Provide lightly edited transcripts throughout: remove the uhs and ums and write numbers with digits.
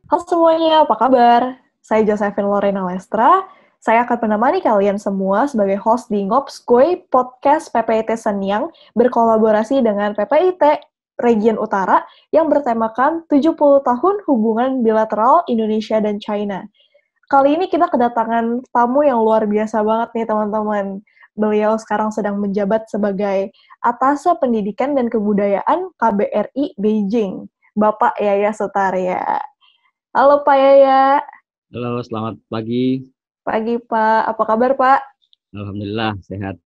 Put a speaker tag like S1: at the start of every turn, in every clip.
S1: Halo semuanya, apa kabar? Saya Josephine Lorena Lestra. Saya akan menemani kalian semua sebagai host di Ngopskoy Podcast PPIT Senyang berkolaborasi dengan PPIT Region Utara yang bertemakan 70 tahun hubungan bilateral Indonesia dan China. Kali ini kita kedatangan tamu yang luar biasa banget nih teman-teman. Beliau sekarang sedang menjabat sebagai Atase Pendidikan dan Kebudayaan KBRI Beijing, Bapak Yaya Sutaria. Halo Pak Yaya.
S2: Halo, selamat pagi.
S1: Pagi Pak, apa kabar Pak?
S2: Alhamdulillah sehat.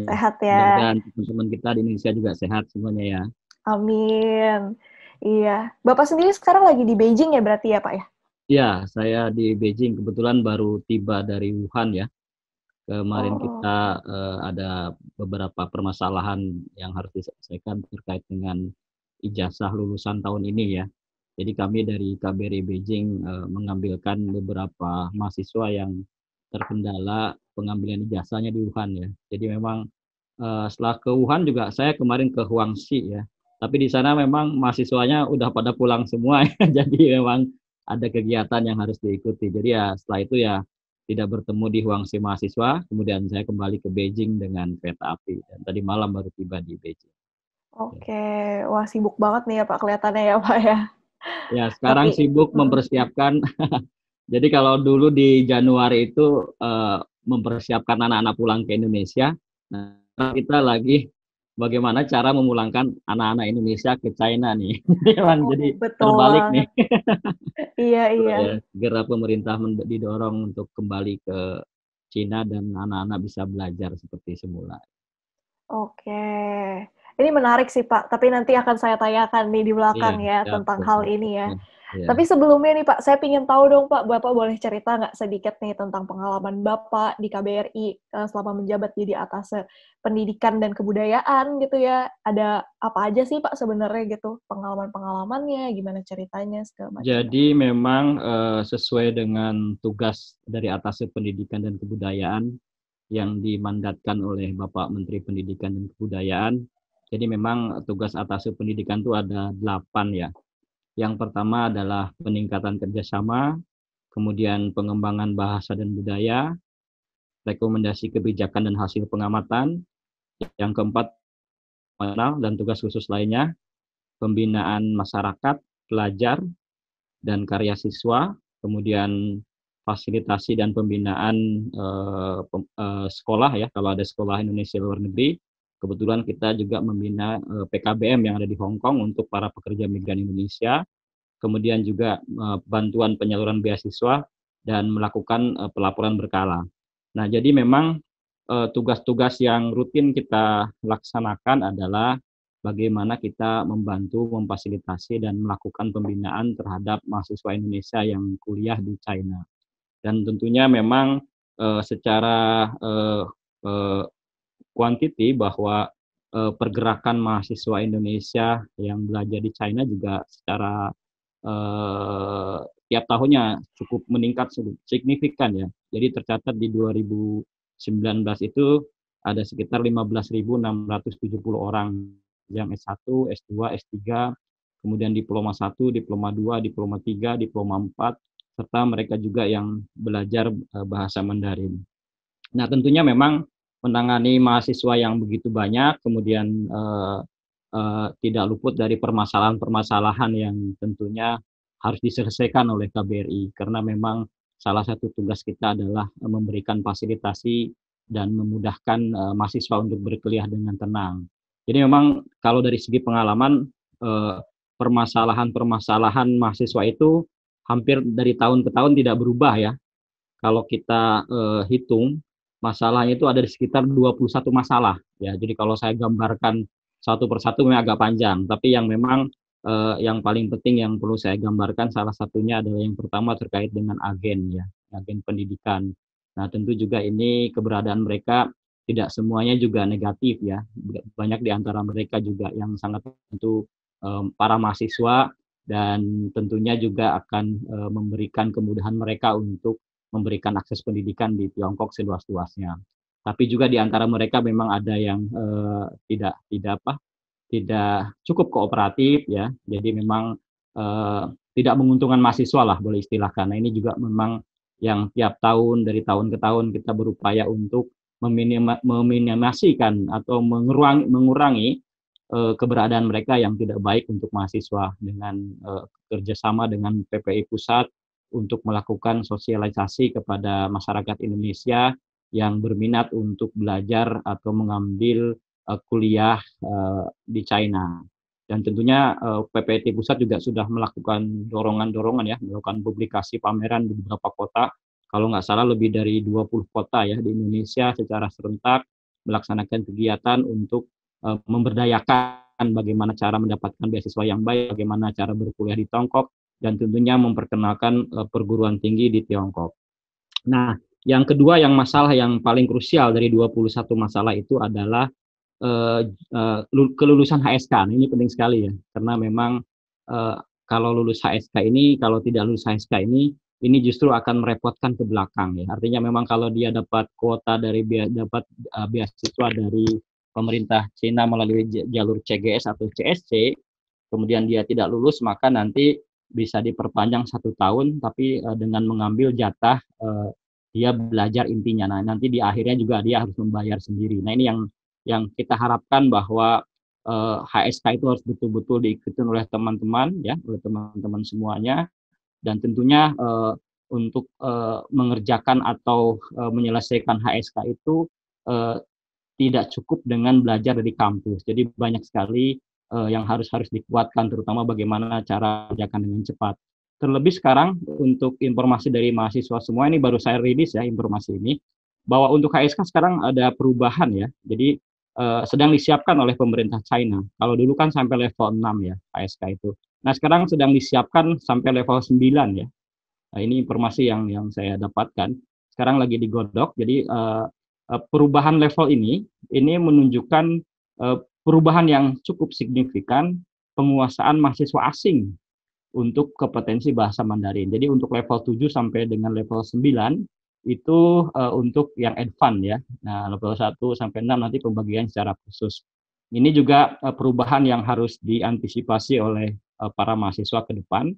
S1: Sehat ya?
S2: Mudah-mudahan teman-teman kita di Indonesia juga sehat semuanya ya.
S1: Amin. Iya. Bapak sendiri sekarang lagi di Beijing ya berarti ya Pak ya?
S2: Ya, saya di Beijing kebetulan baru tiba dari Wuhan ya. Kemarin
S1: Oh,
S2: kita ada beberapa permasalahan yang harus diselesaikan terkait dengan ijazah lulusan tahun ini ya. Jadi kami dari KBRI Beijing mengambilkan beberapa mahasiswa yang terkendala pengambilan ijazahnya di Wuhan ya. Jadi memang setelah ke Wuhan juga saya kemarin ke Huangxi ya. Tapi di sana memang mahasiswanya udah pada pulang semua ya. Jadi memang ada kegiatan yang harus diikuti. Jadi ya setelah itu ya tidak bertemu di Huangxi mahasiswa, kemudian saya kembali ke Beijing dengan kereta api dan tadi malam baru tiba di Beijing. Ya,
S1: oke. Wah sibuk banget nih ya Pak kelihatannya ya Pak ya.
S2: ya sekarang
S1: Tapi,
S2: sibuk mempersiapkan. Jadi kalau dulu di Januari itu mempersiapkan anak-anak pulang ke Indonesia, nah kita lagi bagaimana cara memulangkan anak-anak Indonesia ke China nih. Memang
S1: oh
S2: jadi
S1: betul
S2: terbalik nih.
S1: banget. Iya, iya.
S2: Ya, segera pemerintah didorong untuk kembali ke Cina dan anak-anak bisa belajar seperti semula.
S1: Oke. Ini menarik sih Pak, tapi nanti akan saya tanyakan nih di
S2: Iya,
S1: belakang ya
S2: siap,
S1: tentang
S2: siap,
S1: hal
S2: siap,
S1: ini
S2: siap.
S1: ya.
S2: Ya, ya.
S1: Tapi sebelumnya nih Pak, saya ingin tahu dong Pak, Bapak boleh cerita nggak sedikit nih tentang pengalaman Bapak di KBRI selama menjabat jadi Atase Pendidikan dan Kebudayaan gitu ya. Ada apa aja sih Pak sebenarnya gitu, pengalaman-pengalamannya, gimana ceritanya, segala macam.
S2: Jadi memang sesuai dengan tugas dari Atas Pendidikan dan Kebudayaan yang dimandatkan oleh Bapak Menteri Pendidikan dan Kebudayaan. Jadi memang tugas Atas Pendidikan itu ada 8 ya. Yang pertama adalah peningkatan kerjasama, kemudian pengembangan bahasa dan budaya, rekomendasi kebijakan dan hasil pengamatan. Yang keempat, dan tugas khusus lainnya, pembinaan masyarakat, pelajar, dan karya siswa, kemudian fasilitasi dan pembinaan sekolah ya, kalau ada sekolah Indonesia luar negeri. Kebetulan kita juga membina PKBM yang ada di Hong Kong untuk para pekerja migran Indonesia, kemudian juga bantuan penyaluran beasiswa dan melakukan pelaporan berkala. Nah, jadi memang tugas-tugas yang rutin kita laksanakan adalah bagaimana kita membantu, memfasilitasi, dan melakukan pembinaan terhadap mahasiswa Indonesia yang kuliah di China. Dan tentunya memang secara kuantiti bahwa pergerakan mahasiswa Indonesia yang belajar di China juga secara tiap tahunnya cukup meningkat signifikan ya. Jadi tercatat di 2019 itu ada sekitar 15.670 orang yang S1, S2, S3, kemudian diploma 1, diploma 2, diploma 3, diploma 4, serta mereka juga yang belajar bahasa Mandarin. Nah, tentunya memang menangani mahasiswa yang begitu banyak, kemudian tidak luput dari permasalahan-permasalahan yang tentunya harus diselesaikan oleh KBRI, karena memang salah satu tugas kita adalah memberikan fasilitasi dan memudahkan mahasiswa untuk berkuliah dengan tenang. Jadi memang kalau dari segi pengalaman, permasalahan-permasalahan mahasiswa itu hampir dari tahun ke tahun tidak berubah ya. Kalau kita hitung, masalahnya itu ada di sekitar 21 masalah. Ya, jadi kalau saya gambarkan satu persatu memang agak panjang, tapi yang memang yang paling penting yang perlu saya gambarkan salah satunya adalah yang pertama terkait dengan agen ya, agen pendidikan. Nah, tentu juga ini keberadaan mereka tidak semuanya juga negatif ya. Banyak di antara mereka juga yang sangat tentu para mahasiswa dan tentunya juga akan memberikan kemudahan mereka untuk memberikan akses pendidikan di Tiongkok seluas-luasnya. Tapi juga di antara mereka memang ada yang tidak cukup kooperatif ya. Jadi memang tidak menguntungkan mahasiswa lah boleh istilahkan. Nah, ini juga memang yang tiap tahun dari tahun ke tahun kita berupaya untuk meminimasikan atau mengurangi keberadaan mereka yang tidak baik untuk mahasiswa dengan kerjasama dengan PPI Pusat untuk melakukan sosialisasi kepada masyarakat Indonesia yang berminat untuk belajar atau mengambil kuliah di China. Dan tentunya PPIT Pusat juga sudah melakukan dorongan-dorongan ya, melakukan publikasi pameran di beberapa kota. Kalau nggak salah lebih dari 20 kota ya di Indonesia secara serentak melaksanakan kegiatan untuk memberdayakan bagaimana cara mendapatkan beasiswa yang baik, bagaimana cara berkuliah di Tiongkok, dan tentunya memperkenalkan perguruan tinggi di Tiongkok. Nah, yang kedua yang masalah yang paling krusial dari 21 masalah itu adalah kelulusan HSK. Ini penting sekali ya, karena memang kalau lulus HSK ini, kalau tidak lulus HSK ini justru akan merepotkan ke belakang ya. Artinya memang kalau dia dapat kuota dari beasiswa dari pemerintah Cina melalui jalur CGS atau CSC, kemudian dia tidak lulus, maka nanti bisa diperpanjang 1 tahun, tapi dengan mengambil jatah dia belajar intinya. Nah, nanti di akhirnya juga dia harus membayar sendiri. Nah, ini yang kita harapkan bahwa HSK itu harus betul-betul diikuti oleh teman-teman ya, oleh teman-teman semuanya, dan tentunya untuk mengerjakan atau menyelesaikan HSK itu tidak cukup dengan belajar dari kampus. Jadi banyak sekali yang harus dikuatkan, terutama bagaimana cara mengerjakan dengan cepat. Terlebih sekarang untuk informasi dari mahasiswa semua, ini baru saya rilis ya informasi ini, bahwa untuk HSK sekarang ada perubahan ya. Jadi sedang disiapkan oleh pemerintah China. Kalau dulu kan sampai level 6 ya HSK itu. Nah, sekarang sedang disiapkan sampai level 9 ya. Nah, ini informasi yang saya dapatkan. Sekarang lagi digodok. Jadi perubahan level ini menunjukkan perubahan yang cukup signifikan penguasaan mahasiswa asing untuk kompetensi bahasa Mandarin. Jadi untuk level 7 sampai dengan level 9 itu untuk yang advance ya. Nah, level 1 sampai 6 nanti pembagian secara khusus. Ini juga perubahan yang harus diantisipasi oleh para mahasiswa ke depan,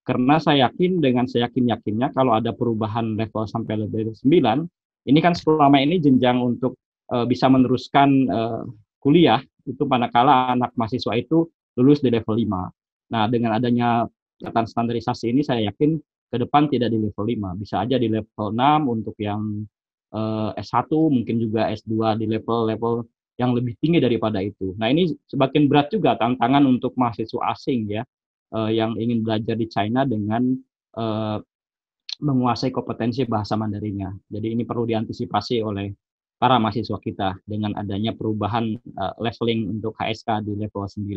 S2: karena saya yakin dengan seyakin-yakinnya kalau ada perubahan level sampai level 9, ini kan selama ini jenjang untuk bisa meneruskan kuliah itu manakala anak mahasiswa itu lulus di level 5. Nah, dengan adanya catatan standarisasi ini saya yakin ke depan tidak di level 5, bisa aja di level 6 untuk yang S1, mungkin juga S2 di level-level yang lebih tinggi daripada itu. Nah, ini semakin berat juga tantangan untuk mahasiswa asing ya, yang ingin belajar di China dengan menguasai kompetensi bahasa Mandarinnya. Jadi ini perlu diantisipasi oleh para mahasiswa kita dengan adanya perubahan leveling untuk HSK di level 9.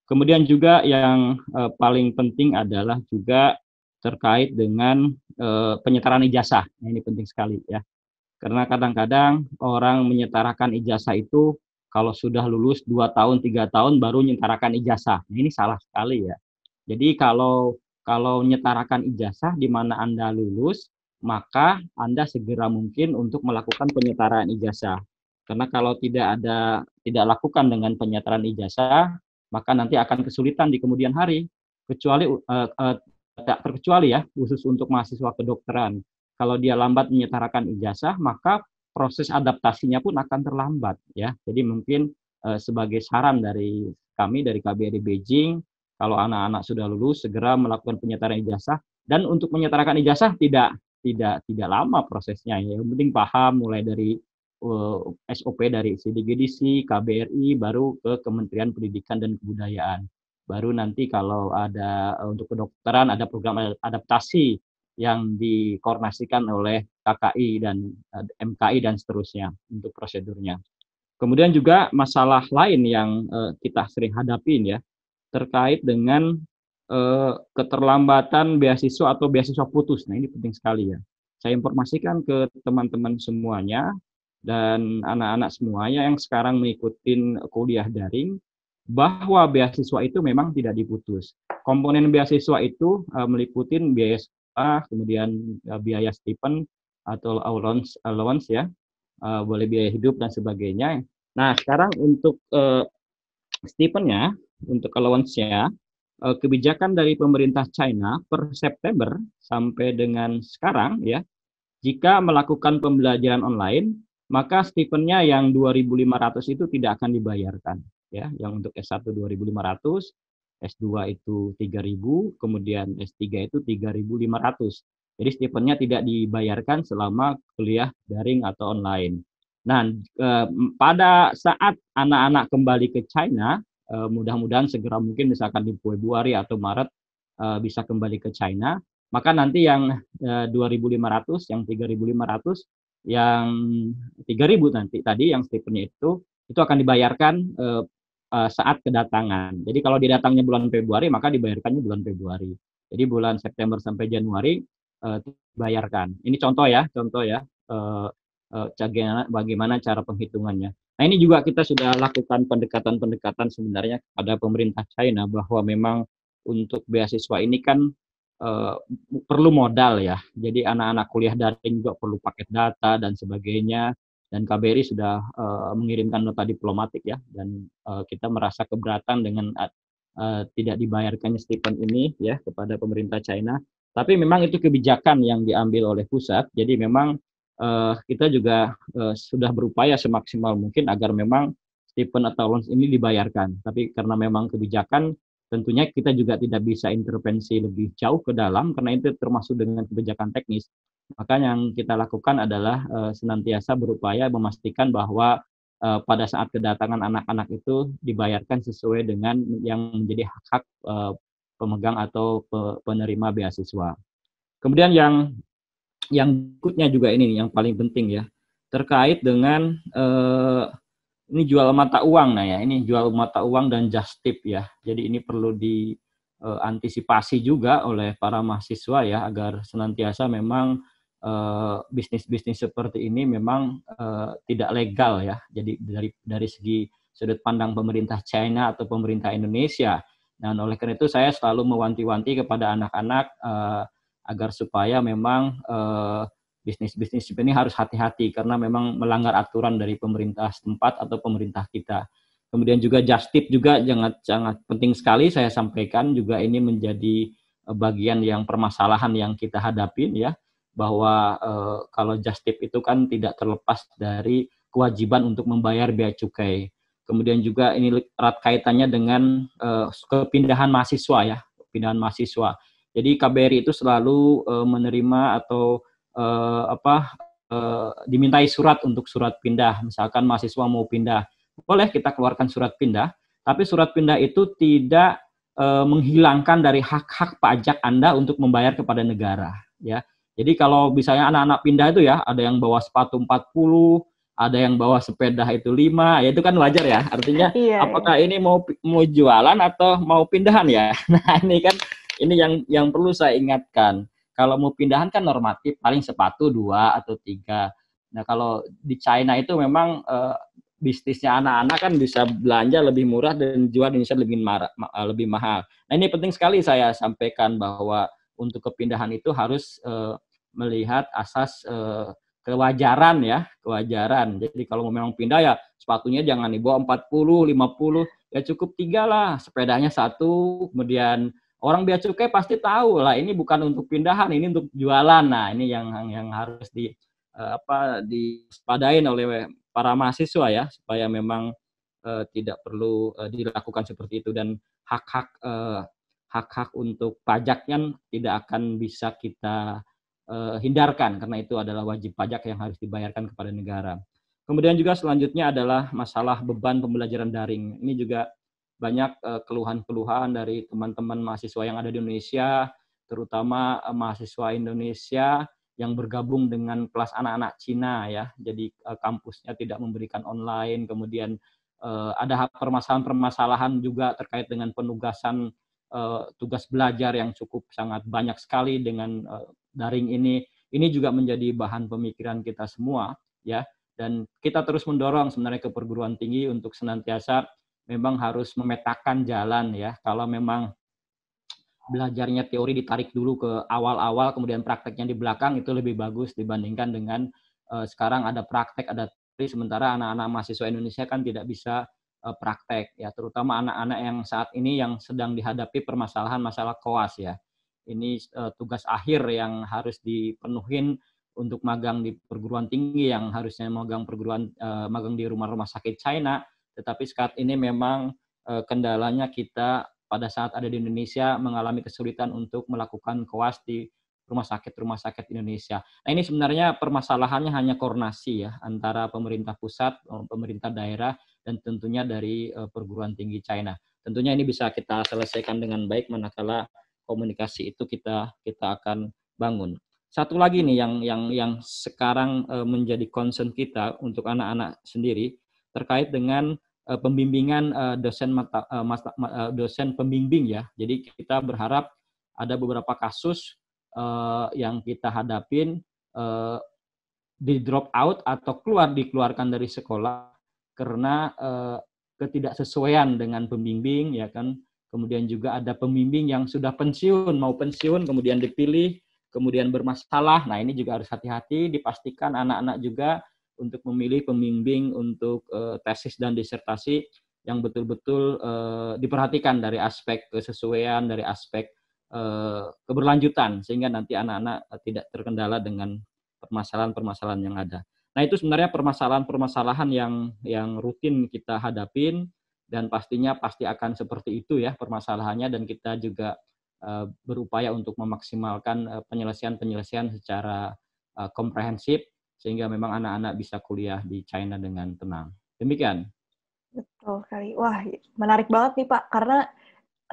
S2: Kemudian juga yang paling penting adalah juga terkait dengan penyetaraan ijazah. Nah, ini penting sekali ya. Karena kadang-kadang orang menyetarakan ijazah itu kalau sudah lulus 2 tahun, 3 tahun baru menyetarakan ijazah. Nah, ini salah sekali ya. Jadi kalau menyetarakan ijazah di mana Anda lulus, maka Anda segera mungkin untuk melakukan penyetaraan ijazah. Karena kalau tidak lakukan dengan penyetaraan ijazah, maka nanti akan kesulitan di kemudian hari. Kecuali tak terkecuali ya, khusus untuk mahasiswa kedokteran. Kalau dia lambat menyetarakan ijazah, maka proses adaptasinya pun akan terlambat ya. Jadi mungkin sebagai saran dari kami dari KBRI Beijing, kalau anak-anak sudah lulus segera melakukan penyetaraan ijazah, dan untuk menyetarakan ijazah tidak lama prosesnya ya. Yang penting paham mulai dari SOP dari CDGDC, KBRI, baru ke Kementerian Pendidikan dan Kebudayaan. Baru nanti kalau ada untuk kedokteran ada program adaptasi yang dikoordinasikan oleh KKI dan MKI dan seterusnya untuk prosedurnya. Kemudian juga masalah lain yang kita sering hadapin ya, terkait dengan keterlambatan beasiswa atau beasiswa putus. Nah, ini penting sekali ya. Saya informasikan ke teman-teman semuanya dan anak-anak semuanya yang sekarang mengikuti kuliah daring, bahwa beasiswa itu memang tidak diputus. Komponen beasiswa itu meliputi biaya sekolah, kemudian biaya stipend atau allowance ya, boleh biaya hidup dan sebagainya. Nah, sekarang untuk stipendnya, untuk allowance-nya, kebijakan dari pemerintah China per September sampai dengan sekarang ya, jika melakukan pembelajaran online, maka stipendnya yang 2.500 itu tidak akan dibayarkan ya, yang untuk S1 2.500, S2 itu 3.000, kemudian S3 itu 3.500. Jadi stipendnya tidak dibayarkan selama kuliah daring atau online. Nah, pada saat anak-anak kembali ke China, mudah-mudahan segera mungkin misalkan di Februari atau Maret bisa kembali ke China, maka nanti yang 2.500, yang 3.500, yang 3.000 nanti tadi yang stipendnya itu akan dibayarkan saat kedatangan. Jadi kalau dia datangnya bulan Februari, maka dibayarkannya bulan Februari. Jadi bulan September sampai Januari dibayarkan. Ini contoh ya, bagaimana cara penghitungannya. Nah, ini juga kita sudah lakukan pendekatan-pendekatan sebenarnya pada pemerintah China bahwa memang untuk beasiswa ini kan perlu modal ya. Jadi anak-anak kuliah daring juga perlu paket data dan sebagainya. Dan KBRI sudah mengirimkan nota diplomatik ya. Dan kita merasa keberatan dengan tidak dibayarkannya stipend ini ya kepada pemerintah China. Tapi memang itu kebijakan yang diambil oleh pusat. Jadi memang kita juga sudah berupaya semaksimal mungkin agar memang stipend atau allowance ini dibayarkan. Tapi karena memang kebijakan, tentunya kita juga tidak bisa intervensi lebih jauh ke dalam karena itu termasuk dengan kebijakan teknis. Maka yang kita lakukan adalah senantiasa berupaya memastikan bahwa pada saat kedatangan anak-anak itu dibayarkan sesuai dengan yang menjadi hak-hak pemegang atau penerima beasiswa. Kemudian yang berikutnya juga ini yang paling penting ya, terkait dengan ini jual mata uang. Nah ya, ini jual mata uang dan just tip ya. Jadi ini perlu diantisipasi juga oleh para mahasiswa ya, agar senantiasa memang bisnis-bisnis seperti ini memang tidak legal ya. Jadi dari segi sudut pandang pemerintah China atau pemerintah Indonesia. Dan oleh karena itu saya selalu mewanti-wanti kepada anak-anak agar supaya memang bisnis-bisnis ini harus hati-hati karena memang melanggar aturan dari pemerintah setempat atau pemerintah kita. Kemudian juga just tip juga sangat penting sekali saya sampaikan juga, ini menjadi bagian yang permasalahan yang kita hadapin ya, bahwa kalau just tip itu kan tidak terlepas dari kewajiban untuk membayar bea cukai. Kemudian juga ini erat kaitannya dengan kepindahan mahasiswa ya, kepindahan mahasiswa. Jadi KBRI itu selalu menerima atau dimintai surat untuk surat pindah. Misalkan mahasiswa mau pindah, boleh kita keluarkan surat pindah, tapi surat pindah itu tidak menghilangkan dari hak-hak pajak Anda untuk membayar kepada negara ya. Jadi kalau misalnya anak-anak pindah itu ya, ada yang bawa sepatu 40, ada yang bawa sepeda itu 5, ya itu kan wajar ya. Artinya apakah ini mau jualan atau mau pindahan ya. Nah, ini yang perlu saya ingatkan. Kalau mau pindahan kan normatif paling sepatu 2 atau 3. Nah, kalau di China itu memang bisnisnya anak-anak kan bisa belanja lebih murah dan jual di Indonesia lebih mahal. Nah, ini penting sekali saya sampaikan bahwa untuk kepindahan itu harus melihat asas kewajaran ya, kewajaran. Jadi kalau memang pindah ya sepatunya jangan dibawa 40, 50, ya cukup 3 lah, sepedanya 1, kemudian orang bea cukai pasti tahu lah ini bukan untuk pindahan, ini untuk jualan. Nah, ini yang harus dispadain oleh para mahasiswa ya, supaya memang tidak perlu dilakukan seperti itu, dan hak-hak untuk pajaknya tidak akan bisa kita hindarkan karena itu adalah wajib pajak yang harus dibayarkan kepada negara. Kemudian juga selanjutnya adalah masalah beban pembelajaran daring. Ini juga banyak keluhan-keluhan dari teman-teman mahasiswa yang ada di Indonesia, terutama mahasiswa Indonesia yang bergabung dengan kelas anak-anak Cina ya. Jadi kampusnya tidak memberikan online, kemudian ada permasalahan-permasalahan juga terkait dengan penugasan tugas belajar yang cukup sangat banyak sekali dengan daring ini. Ini juga menjadi bahan pemikiran kita semua ya, dan kita terus mendorong sebenarnya ke perguruan tinggi untuk senantiasa memang harus memetakan jalan ya. Kalau memang belajarnya teori ditarik dulu ke awal-awal, kemudian prakteknya di belakang, itu lebih bagus dibandingkan dengan sekarang ada praktek, ada teori, sementara anak-anak mahasiswa Indonesia kan tidak bisa praktek ya, terutama anak-anak yang saat ini yang sedang dihadapi permasalahan masalah koas ya. Ini tugas akhir yang harus dipenuhin untuk magang di perguruan tinggi yang harusnya magang di rumah-rumah sakit China, tetapi saat ini memang kendalanya kita pada saat ada di Indonesia mengalami kesulitan untuk melakukan koas di rumah sakit Indonesia. Nah, ini sebenarnya permasalahannya hanya koordinasi ya antara pemerintah pusat, pemerintah daerah, dan tentunya dari perguruan tinggi China. Tentunya ini bisa kita selesaikan dengan baik manakala komunikasi itu kita akan bangun. Satu lagi nih yang sekarang menjadi concern kita untuk anak-anak sendiri terkait dengan pembimbingan dosen pembimbing ya. Jadi kita berharap ada beberapa kasus yang kita hadapin di drop out atau dikeluarkan dari sekolah karena ketidaksesuaian dengan pembimbing ya kan. Kemudian juga ada pembimbing yang sudah mau pensiun kemudian dipilih kemudian bermasalah. Nah, ini juga harus hati-hati, dipastikan anak-anak juga untuk memilih pembimbing untuk tesis dan disertasi yang betul-betul diperhatikan dari aspek kesesuaian, dari aspek keberlanjutan, sehingga nanti anak-anak tidak terkendala dengan permasalahan-permasalahan yang ada. Nah, itu sebenarnya permasalahan-permasalahan yang rutin kita hadapin, dan pastinya pasti akan seperti itu ya permasalahannya, dan kita juga berupaya untuk memaksimalkan penyelesaian secara komprehensif sehingga memang anak-anak bisa kuliah di China dengan tenang. Demikian.
S1: Betul sekali. Wah, menarik banget nih Pak, karena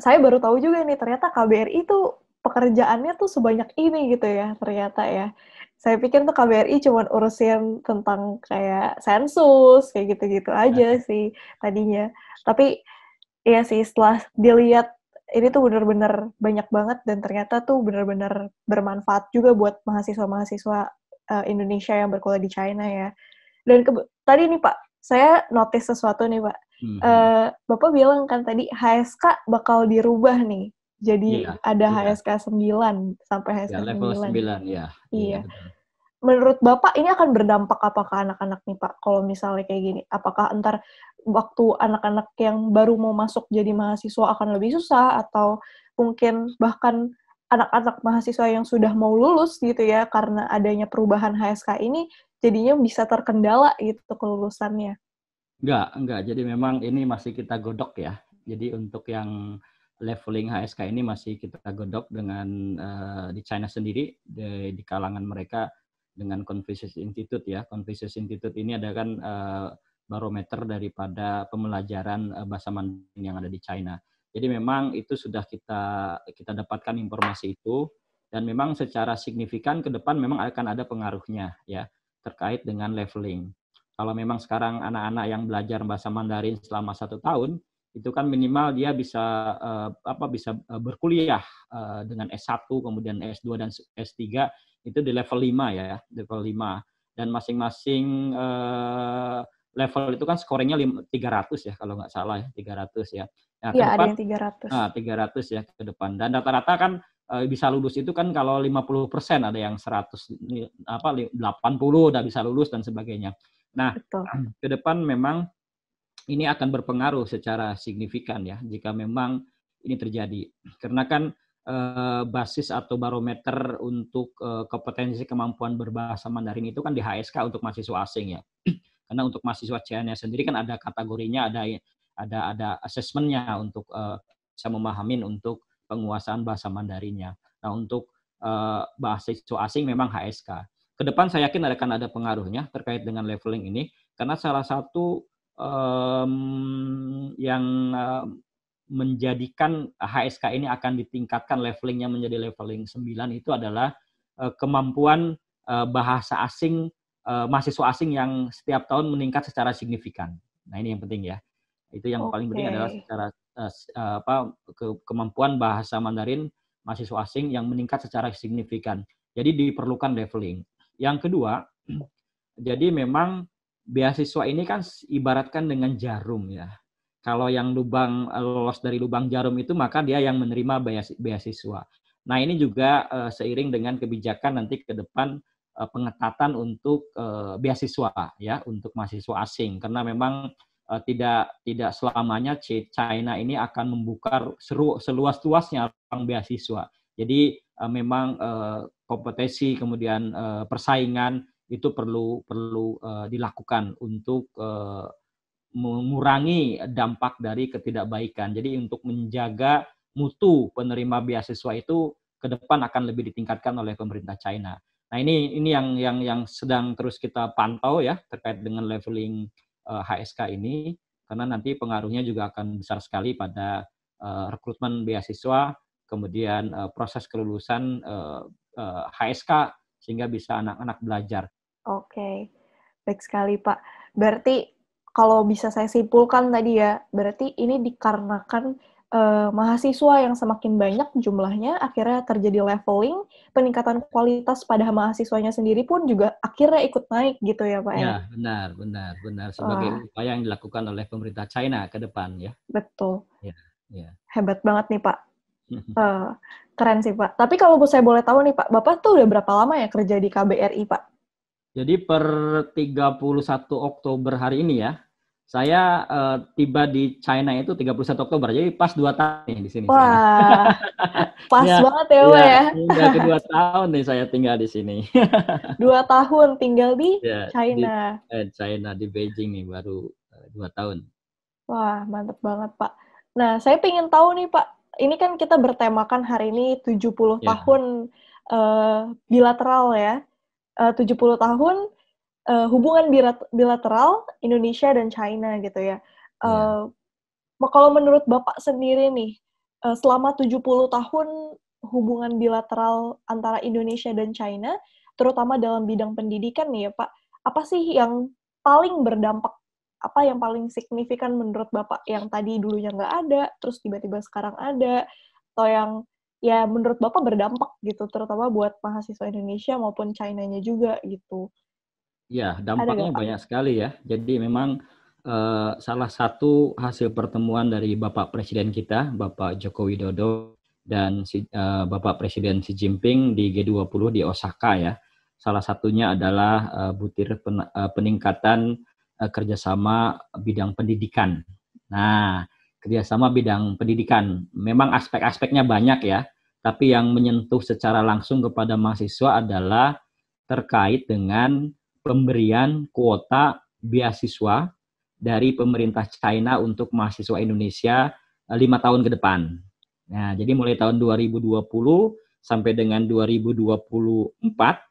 S1: saya baru tahu juga nih ternyata KBRI itu pekerjaannya tuh sebanyak ini gitu ya ternyata ya. Saya pikir tuh KBRI cuma urusin tentang kayak sensus kayak gitu-gitu aja sih tadinya. Tapi iya sih setelah dilihat ini tuh benar-benar banyak banget dan ternyata tuh benar-benar bermanfaat juga buat mahasiswa-mahasiswa Indonesia yang berkuliah di China ya. Dan tadi nih Pak, saya notice sesuatu nih Pak. Bapak bilang kan tadi HSK bakal dirubah nih. Jadi ada HSK 9 sampai HSK 9.
S2: Level 9 ya.
S1: Iya. Menurut Bapak ini akan berdampak apa ke anak-anak nih Pak kalau misalnya kayak gini? Apakah ntar waktu anak-anak yang baru mau masuk jadi mahasiswa akan lebih susah, atau mungkin bahkan anak-anak mahasiswa yang sudah mau lulus gitu ya karena adanya perubahan HSK ini jadinya bisa terkendala gitu kelulusannya?
S2: Enggak. Jadi memang ini masih kita godok ya. Jadi untuk yang leveling HSK ini masih kita godok dengan di China sendiri, di kalangan mereka dengan Confucius Institute ya. Confucius Institute ini ada kan barometer daripada pembelajaran bahasa Mandarin yang ada di China. Jadi memang itu sudah kita dapatkan informasi itu, dan memang secara signifikan ke depan memang akan ada pengaruhnya ya terkait dengan leveling. Kalau memang sekarang anak-anak yang belajar bahasa Mandarin selama 1 tahun, itu kan minimal dia bisa berkuliah dengan S1, kemudian S2 dan S3 itu di level 5 ya, level 5. Dan masing-masing level itu kan scoringnya 300 ya kalau nggak salah ya, 300 ya. Nah,
S1: Iya,
S2: ke depan
S1: ada yang 300.
S2: 300 ya ke depan. Dan rata-rata kan bisa lulus itu kan kalau 50%, ada yang 100 80 udah bisa lulus dan sebagainya. Nah,
S1: Betul.
S2: ke depan memang ini akan berpengaruh secara signifikan ya jika memang ini terjadi. Karena kan basis atau barometer untuk kompetensi kemampuan berbahasa Mandarin itu kan di HSK untuk mahasiswa asing ya. Karena untuk mahasiswa China sendiri kan ada kategorinya, ada asesmennya untuk bisa memahami untuk penguasaan bahasa Mandarinnya. Nah, untuk mahasiswa asing memang HSK. Ke depan saya yakin akan ada pengaruhnya terkait dengan leveling ini, karena salah satu yang menjadikan HSK ini akan ditingkatkan levelingnya menjadi leveling 9 itu adalah kemampuan bahasa asing mahasiswa asing yang setiap tahun meningkat secara signifikan. Nah, ini yang penting ya. Itu yang paling penting adalah secara kemampuan bahasa Mandarin mahasiswa asing yang meningkat secara signifikan. Jadi diperlukan leveling. Yang kedua, jadi memang beasiswa ini kan ibaratkan dengan jarum ya. Kalau yang lolos dari lubang jarum itu, maka dia yang menerima beasiswa. Nah, ini juga seiring dengan kebijakan nanti ke depan pengetatan untuk beasiswa ya untuk mahasiswa asing, karena memang tidak selamanya China ini akan membuka seluas-luasnya ruang beasiswa. Jadi memang kompetisi kemudian persaingan itu perlu dilakukan untuk mengurangi dampak dari ketidakbaikan. Jadi untuk menjaga mutu penerima beasiswa itu ke depan akan lebih ditingkatkan oleh pemerintah China. Nah ini yang sedang terus kita pantau ya terkait dengan leveling HSK ini, karena nanti pengaruhnya juga akan besar sekali pada rekrutmen beasiswa, kemudian proses kelulusan HSK sehingga bisa anak-anak belajar.
S1: Oke, baik sekali Pak. Berarti kalau bisa saya simpulkan tadi ya, berarti ini dikarenakan mahasiswa yang semakin banyak jumlahnya, akhirnya terjadi leveling, peningkatan kualitas pada mahasiswanya sendiri pun juga akhirnya ikut naik gitu ya Pak ya?
S2: Ya, benar. Sebagai
S1: Wah,
S2: upaya yang dilakukan oleh pemerintah China ke depan ya.
S1: betul.
S2: Ya, ya.
S1: Hebat banget nih Pak. Keren sih Pak. Tapi kalau saya boleh tahu nih Pak, Bapak tuh udah berapa lama ya kerja di KBRI Pak?
S2: Jadi per 31 Oktober hari ini ya, saya tiba di China itu 31 Oktober. Jadi pas 2 tahun nih di sini sekarang.
S1: Wah, pas
S2: Ya,
S1: banget ya Pak
S2: ya,
S1: ya.
S2: udah kedua tahun nih saya tinggal di sini.
S1: 2 tahun tinggal di
S2: Ya, di
S1: China.
S2: China di Beijing nih baru 2 tahun.
S1: Wah, mantep banget Pak. Nah, saya pengen tahu nih Pak, ini kan kita bertemakan hari ini 70
S2: Ya,
S1: tahun bilateral ya. 70 tahun hubungan bilateral Indonesia dan China gitu ya.
S2: ya.
S1: Kalau menurut Bapak sendiri nih, selama 70 tahun hubungan bilateral antara Indonesia dan China, terutama dalam bidang pendidikan nih ya Pak, apa sih yang paling berdampak, apa yang paling signifikan menurut Bapak yang tadi dulunya nggak ada, terus tiba-tiba sekarang ada, atau yang ya menurut Bapak berdampak gitu, terutama buat mahasiswa Indonesia maupun China-nya juga gitu.
S2: Ya,
S1: Ada nggak
S2: dampaknya
S1: Pak?
S2: banyak sekali ya. Jadi memang salah satu hasil pertemuan dari Bapak Presiden kita, Bapak Joko Widodo, dan Bapak Presiden Xi Jinping di G20 di Osaka ya. Salah satunya adalah butir peningkatan kerjasama bidang pendidikan. Nah, kerjasama bidang pendidikan, memang aspek-aspeknya banyak ya, tapi yang menyentuh secara langsung kepada mahasiswa adalah terkait dengan pemberian kuota beasiswa dari pemerintah China untuk mahasiswa Indonesia 5 tahun ke depan. Nah, jadi mulai tahun 2020 sampai dengan 2024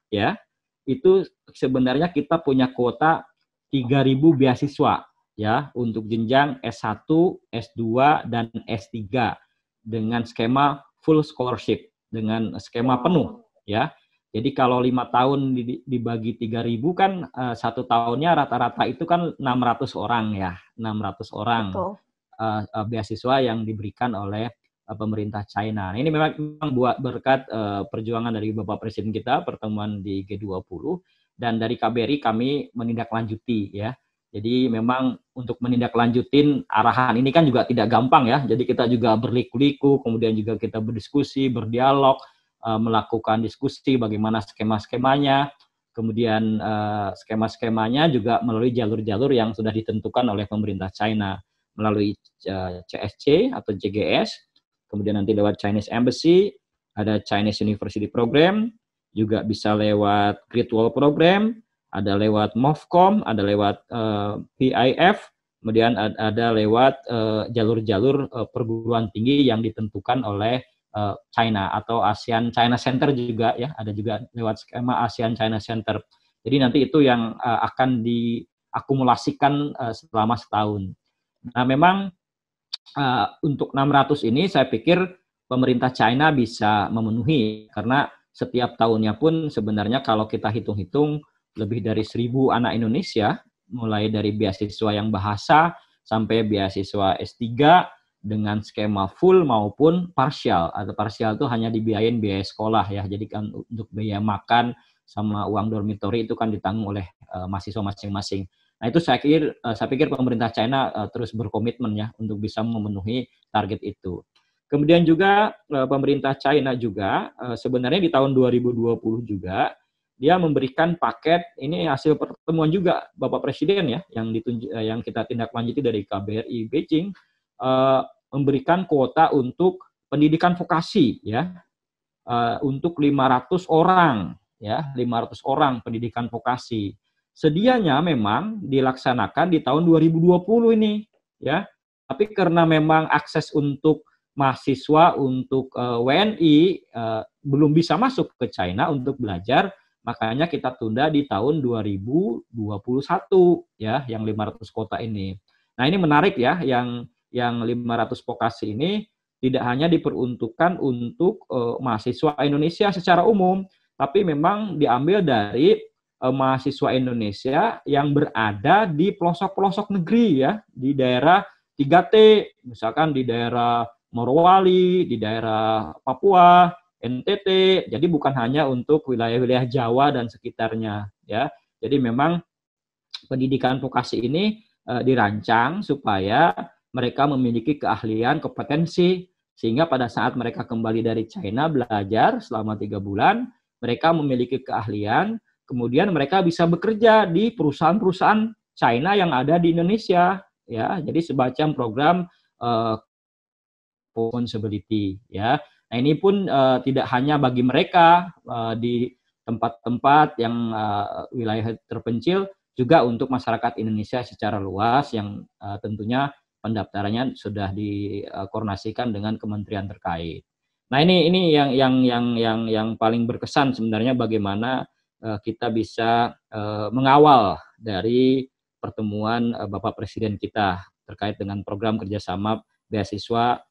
S2: ya, itu sebenarnya kita punya kuota 3.000 beasiswa ya untuk jenjang S1, S2 dan S3 dengan skema full scholarship, dengan skema penuh ya. Jadi kalau 5 tahun dibagi 3.000 kan 1 tahunnya rata-rata itu kan 600 orang ya, 600 orang
S1: Betul.
S2: beasiswa yang diberikan oleh pemerintah China. Nah, ini memang buat berkat perjuangan dari Bapak Presiden kita, pertemuan di G20, dan dari KBRI kami menindaklanjuti ya. Jadi memang untuk menindaklanjutin arahan ini kan juga tidak gampang ya. Jadi kita juga berliku-liku, kemudian juga kita berdiskusi, berdialog, melakukan diskusi bagaimana skema-skemanya, kemudian skema-skemanya juga melalui jalur-jalur yang sudah ditentukan oleh pemerintah China, melalui CSC atau JGS, kemudian nanti lewat Chinese Embassy, ada Chinese University Program, juga bisa lewat Great Wall Program, ada lewat MOFCOM, ada lewat PIF, kemudian ada lewat jalur-jalur perguruan tinggi yang ditentukan oleh China atau ASEAN China Center juga ya, ada juga lewat skema ASEAN China Center. Jadi nanti itu yang akan diakumulasikan selama setahun. Nah, memang untuk 600 ini saya pikir pemerintah China bisa memenuhi karena setiap tahunnya pun sebenarnya kalau kita hitung-hitung lebih dari 1.000 anak Indonesia mulai dari beasiswa yang bahasa sampai beasiswa S3 dengan skema full maupun parsial. Atau parsial itu hanya dibiayain biaya sekolah ya. Jadi kan untuk biaya makan sama uang dormitory itu kan ditanggung oleh mahasiswa masing-masing. Nah, itu saya pikir pemerintah China terus berkomitmen ya untuk bisa memenuhi target itu. Kemudian juga pemerintah China juga sebenarnya di tahun 2020 juga dia memberikan paket, ini hasil pertemuan juga Bapak Presiden ya, yang kita tindak lanjuti dari KBRI Beijing, memberikan kuota untuk pendidikan vokasi ya, untuk 500 orang ya, 500 orang pendidikan vokasi. Sedianya memang dilaksanakan di tahun 2020 ini ya. Tapi karena memang akses untuk mahasiswa untuk WNI belum bisa masuk ke China untuk belajar, makanya kita tunda di tahun 2021 ya, yang 500 kota ini. Nah, ini menarik ya, yang 500 vokasi ini tidak hanya diperuntukkan untuk mahasiswa Indonesia secara umum, tapi memang diambil dari mahasiswa Indonesia yang berada di pelosok-pelosok negeri ya, di daerah 3T, misalkan di daerah Morowali, di daerah Papua, NTT. Jadi bukan hanya untuk wilayah-wilayah Jawa dan sekitarnya ya. Jadi memang pendidikan vokasi ini dirancang supaya mereka memiliki keahlian, kompetensi, sehingga pada saat mereka kembali dari China belajar selama 3 bulan, mereka memiliki keahlian, kemudian mereka bisa bekerja di perusahaan-perusahaan China yang ada di Indonesia. Ya, jadi semacam program responsibility ya. Nah, ini pun tidak hanya bagi mereka di tempat-tempat yang wilayah terpencil, juga untuk masyarakat Indonesia secara luas yang tentunya pendaftarannya sudah dikoordinasikan dengan kementerian terkait. Nah, ini yang paling berkesan sebenarnya, bagaimana kita bisa mengawal dari pertemuan Bapak Presiden kita terkait dengan program kerjasama beasiswa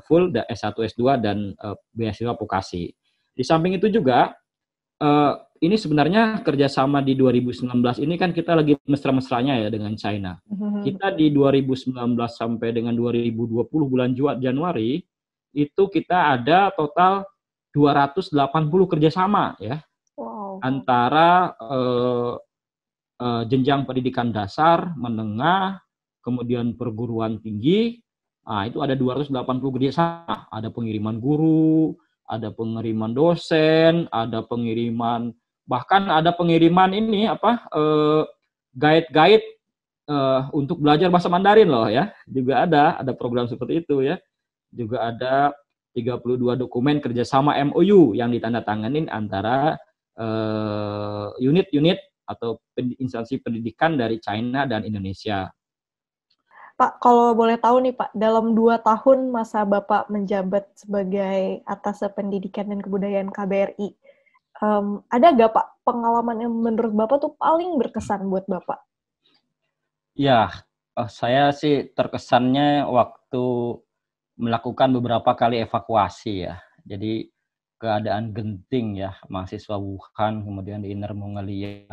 S2: full S1, S2 dan beasiswa vokasi. Di samping itu juga ini sebenarnya kerjasama di 2019 ini kan kita lagi mesra-mesranya ya dengan China. Kita di 2019 sampai dengan 2020 bulan Januari itu kita ada total 280 kerjasama ya. Wow. Antara jenjang pendidikan dasar, menengah, kemudian perguruan tinggi. Nah, itu ada 280 kerjasama. Ada pengiriman guru, ada pengiriman dosen, ada pengiriman, bahkan ada pengiriman ini guide-guide untuk belajar bahasa Mandarin loh ya. Juga ada program seperti itu ya. Juga ada 32 dokumen kerjasama MOU yang ditandatanganin antara unit-unit atau instansi pendidikan dari China dan Indonesia.
S1: Pak, kalau boleh tahu nih Pak, dalam 2 tahun masa Bapak menjabat sebagai atas pendidikan dan kebudayaan KBRI, ada nggak Pak pengalaman yang menurut Bapak tuh paling berkesan buat Bapak?
S2: Ya, saya sih terkesannya waktu melakukan beberapa kali evakuasi ya. Jadi keadaan genting ya, mahasiswa Wuhan, kemudian di Inner Mongolia,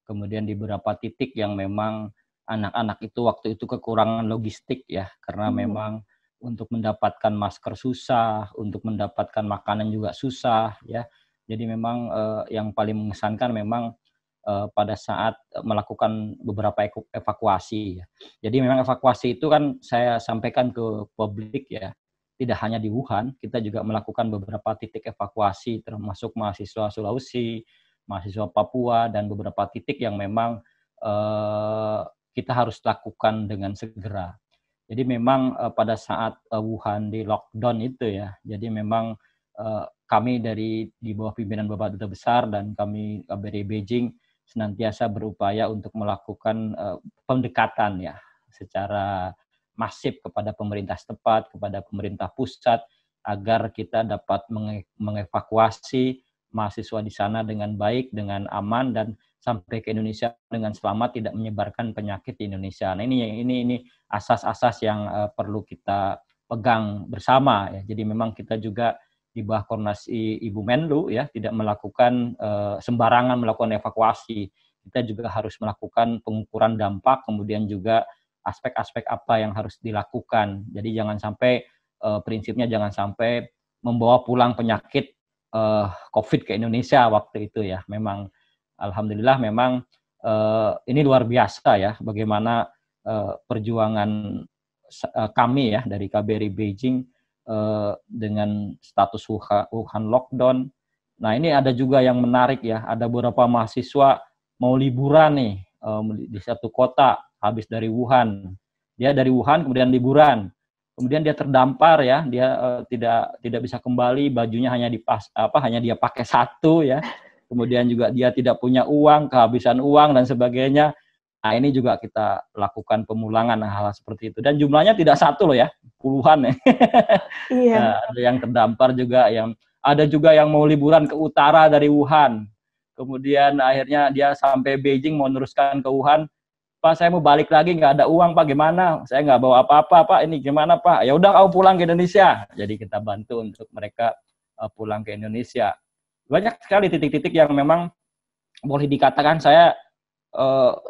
S2: kemudian di beberapa titik yang memang anak-anak itu waktu itu kekurangan logistik ya, karena memang untuk mendapatkan masker susah, untuk mendapatkan makanan juga susah ya. Jadi memang yang paling mengesankan memang pada saat melakukan beberapa evakuasi ya. Jadi memang evakuasi itu kan saya sampaikan ke publik ya, tidak hanya di Wuhan, kita juga melakukan beberapa titik evakuasi termasuk mahasiswa Sulawesi, mahasiswa Papua, dan beberapa titik yang memang kita harus lakukan dengan segera. Jadi memang pada saat Wuhan di lockdown itu ya, jadi memang kami di bawah pimpinan Bapak Duta Besar dan kami KBRI Beijing senantiasa berupaya untuk melakukan pendekatan ya secara masif kepada pemerintah setempat, kepada pemerintah pusat, agar kita dapat mengevakuasi mahasiswa di sana dengan baik, dengan aman, dan sampai ke Indonesia dengan selamat, tidak menyebarkan penyakit di Indonesia. Nah, ini asas-asas yang perlu kita pegang bersama ya. Jadi memang kita juga di bawah koordinasi Ibu Menlu ya, tidak melakukan sembarangan melakukan evakuasi. Kita juga harus melakukan pengukuran dampak, kemudian juga aspek-aspek apa yang harus dilakukan. Jadi jangan sampai prinsipnya jangan sampai membawa pulang penyakit COVID ke Indonesia waktu itu ya. Memang alhamdulillah memang ini luar biasa ya, bagaimana perjuangan kami ya dari KBRI Beijing dengan status Wuhan lockdown. Nah, ini ada juga yang menarik ya, ada beberapa mahasiswa mau liburan nih di satu kota habis dari Wuhan. Dia dari Wuhan kemudian liburan. Kemudian dia terdampar ya, dia tidak bisa kembali, bajunya hanya hanya dia pakai satu ya. Kemudian juga dia tidak punya uang, kehabisan uang dan sebagainya. Nah, ini juga kita lakukan pemulangan hal-hal seperti itu. Dan jumlahnya tidak satu loh ya, puluhan ya.
S1: Iya.
S2: Nah, ada yang terdampar juga, ada juga yang mau liburan ke utara dari Wuhan. Kemudian akhirnya dia sampai Beijing mau meneruskan ke Wuhan. Pak, saya mau balik lagi, nggak ada uang, Pak, gimana? Saya nggak bawa apa-apa, Pak, ini gimana, Pak? Ya udah, kau pulang ke Indonesia. Jadi kita bantu untuk mereka pulang ke Indonesia. Banyak sekali titik-titik yang memang boleh dikatakan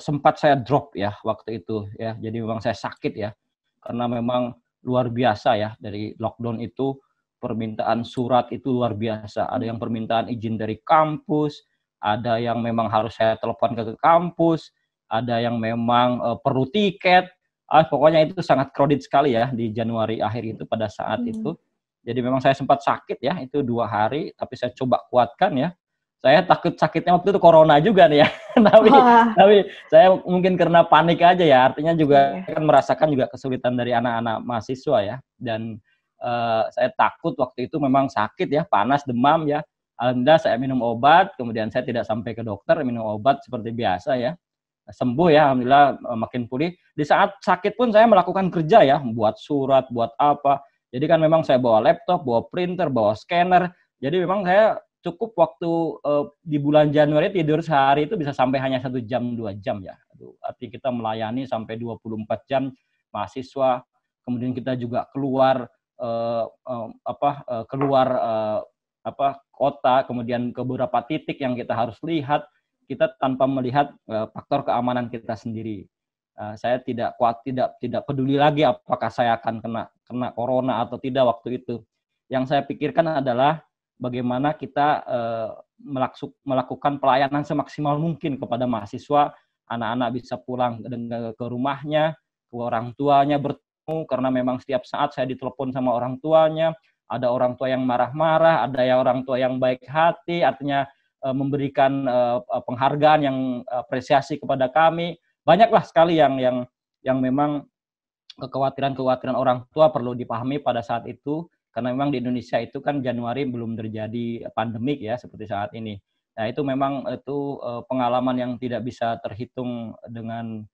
S2: sempat saya drop ya waktu itu ya. Jadi memang saya sakit ya, karena memang luar biasa ya, dari lockdown itu permintaan surat itu luar biasa. Ada yang permintaan izin dari kampus, ada yang memang harus saya telepon ke kampus, ada yang memang perlu tiket. Pokoknya itu sangat crowded sekali ya di Januari akhir itu pada saat itu. Jadi memang saya sempat sakit ya, itu 2 hari, tapi saya coba kuatkan ya. Saya takut sakitnya waktu itu corona juga nih ya. tapi saya mungkin karena panik aja ya, artinya juga kan merasakan juga kesulitan dari anak-anak mahasiswa ya. Dan saya takut waktu itu memang sakit ya, panas, demam ya. Alhamdulillah saya minum obat, kemudian saya tidak sampai ke dokter, minum obat seperti biasa ya. Sembuh ya, alhamdulillah makin pulih. Di saat sakit pun saya melakukan kerja ya, buat surat, buat apa. Jadi kan memang saya bawa laptop, bawa printer, bawa scanner. Jadi memang saya cukup waktu di bulan Januari tidur sehari itu bisa sampai hanya 1 jam 2 jam ya. Artinya kita melayani sampai 24 jam mahasiswa. Kemudian kita juga keluar kota, kemudian ke beberapa titik yang kita harus lihat, kita tanpa melihat faktor keamanan kita sendiri. Saya tidak peduli lagi apakah saya akan kena corona atau tidak waktu itu. Yang saya pikirkan adalah bagaimana kita melakukan pelayanan semaksimal mungkin kepada mahasiswa, anak-anak bisa pulang ke rumahnya, ke orang tuanya bertemu, karena memang setiap saat saya ditelepon sama orang tuanya, ada orang tua yang marah-marah, ada yang orang tua yang baik hati, artinya memberikan penghargaan yang apresiasi kepada kami. Banyaklah sekali yang memang kekhawatiran orang tua perlu dipahami pada saat itu, karena memang di Indonesia itu kan Januari belum terjadi pandemik ya seperti saat ini. Nah, itu memang pengalaman yang tidak bisa terhitung dengan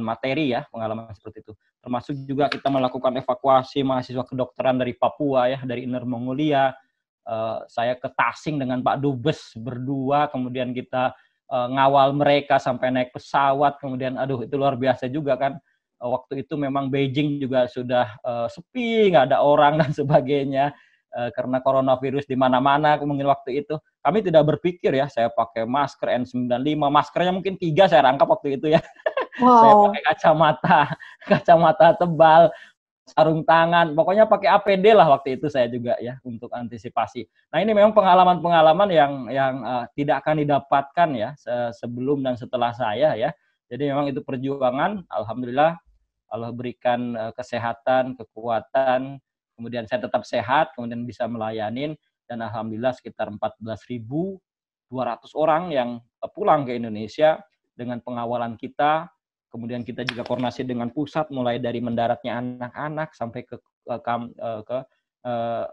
S2: materi ya, pengalaman seperti itu. Termasuk juga kita melakukan evakuasi mahasiswa kedokteran dari Papua ya, dari Inner Mongolia. Saya ke Tasing dengan Pak Dubes berdua, kemudian kita ngawal mereka sampai naik pesawat, kemudian itu luar biasa juga kan. Waktu itu memang Beijing juga sudah sepi, nggak ada orang dan sebagainya, karena coronavirus di mana-mana mungkin waktu itu. Kami tidak berpikir ya, saya pakai masker N95, maskernya mungkin 3 saya rangkap waktu itu ya. Wow. Saya pakai kacamata tebal, sarung tangan, pokoknya pakai APD lah waktu itu saya juga ya, untuk antisipasi. Nah, ini memang pengalaman-pengalaman yang tidak akan didapatkan ya sebelum dan setelah saya ya. Jadi memang itu perjuangan, alhamdulillah Allah berikan kesehatan, kekuatan, kemudian saya tetap sehat, kemudian bisa melayanin, dan alhamdulillah sekitar 14.200 orang yang pulang ke Indonesia dengan pengawalan kita. Kemudian kita juga koordinasi dengan pusat, mulai dari mendaratnya anak-anak sampai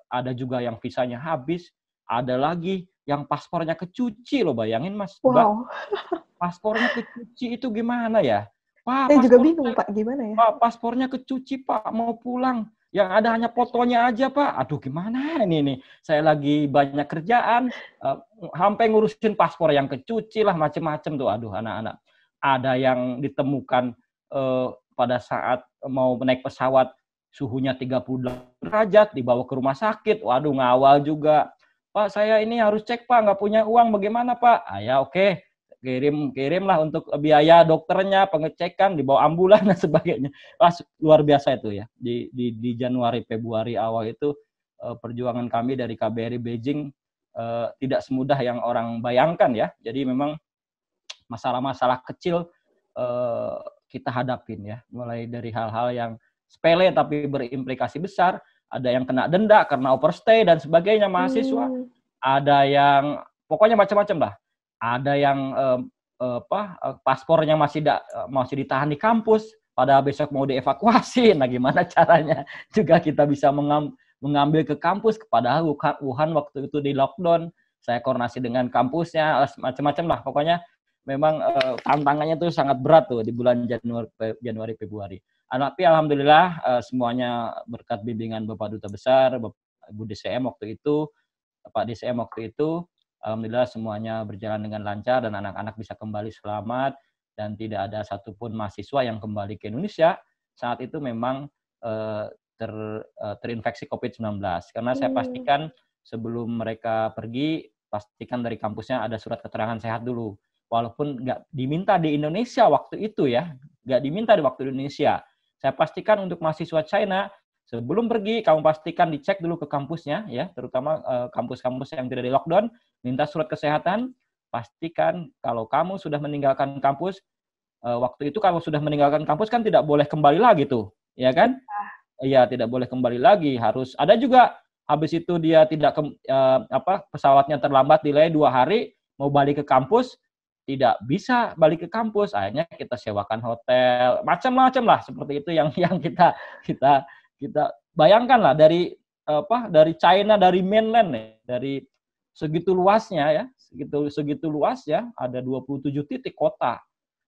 S2: ada juga yang visanya habis, ada lagi yang paspornya kecuci loh, bayangin Mas.
S1: Wow.
S2: Paspornya kecuci itu gimana ya?
S1: Pak, saya juga bingung Pak, gimana ya?
S2: Pak, paspornya kecuci Pak, mau pulang. Yang ada hanya fotonya aja Pak. Aduh, gimana ini? Saya lagi banyak kerjaan, sampai ngurusin paspor yang kecuci lah, macem-macem tuh. Aduh, anak-anak. Ada yang ditemukan pada saat mau naik pesawat, suhunya 38 derajat, dibawa ke rumah sakit. Waduh, ngawal juga. Pak, saya ini harus cek Pak, nggak punya uang, bagaimana Pak? Ya oke. Kirimlah untuk biaya dokternya, pengecekan, dibawa ambulan dan sebagainya. Luar biasa itu ya. Di Januari, Februari awal itu perjuangan kami dari KBRI Beijing tidak semudah yang orang bayangkan ya. Jadi memang masalah-masalah kecil kita hadapin ya. Mulai dari hal-hal yang sepele tapi berimplikasi besar. Ada yang kena denda karena overstay dan sebagainya mahasiswa. ada yang pokoknya macam-macam lah. Ada yang paspornya masih ditahan di kampus, pada besok mau dievakuasi. Nah, gimana caranya juga kita bisa mengambil ke kampus, padahal Wuhan waktu itu di lockdown. Saya koordinasi dengan kampusnya, macam-macam lah. Pokoknya memang tantangannya tuh sangat berat tuh di bulan Januari Februari. Tapi alhamdulillah semuanya berkat bimbingan Bapak Duta Besar, Ibu DCM waktu itu, Pak DCM waktu itu, alhamdulillah semuanya berjalan dengan lancar dan anak-anak bisa kembali selamat dan tidak ada satupun mahasiswa yang kembali ke Indonesia saat itu memang terinfeksi COVID-19. Karena saya pastikan sebelum mereka pergi, pastikan dari kampusnya ada surat keterangan sehat dulu. Walaupun nggak diminta di Indonesia waktu itu ya, nggak diminta di waktu Indonesia. Saya pastikan untuk mahasiswa China, sebelum pergi, kamu pastikan dicek dulu ke kampusnya, ya, terutama kampus-kampus yang tidak di lockdown, minta surat kesehatan, pastikan kalau kamu sudah meninggalkan kampus, waktu itu kalau sudah meninggalkan kampus kan tidak boleh kembali lagi tuh, ya kan? Iya, tidak boleh kembali lagi, harus ada juga. Habis itu dia tidak pesawatnya terlambat, delay 2 hari, mau balik ke kampus, tidak bisa balik ke kampus, akhirnya kita sewakan hotel, macam-macam lah seperti itu yang kita bayangkan lah dari China, dari mainland nih, dari segitu luasnya ya, segitu luas ya, ada 27 titik kota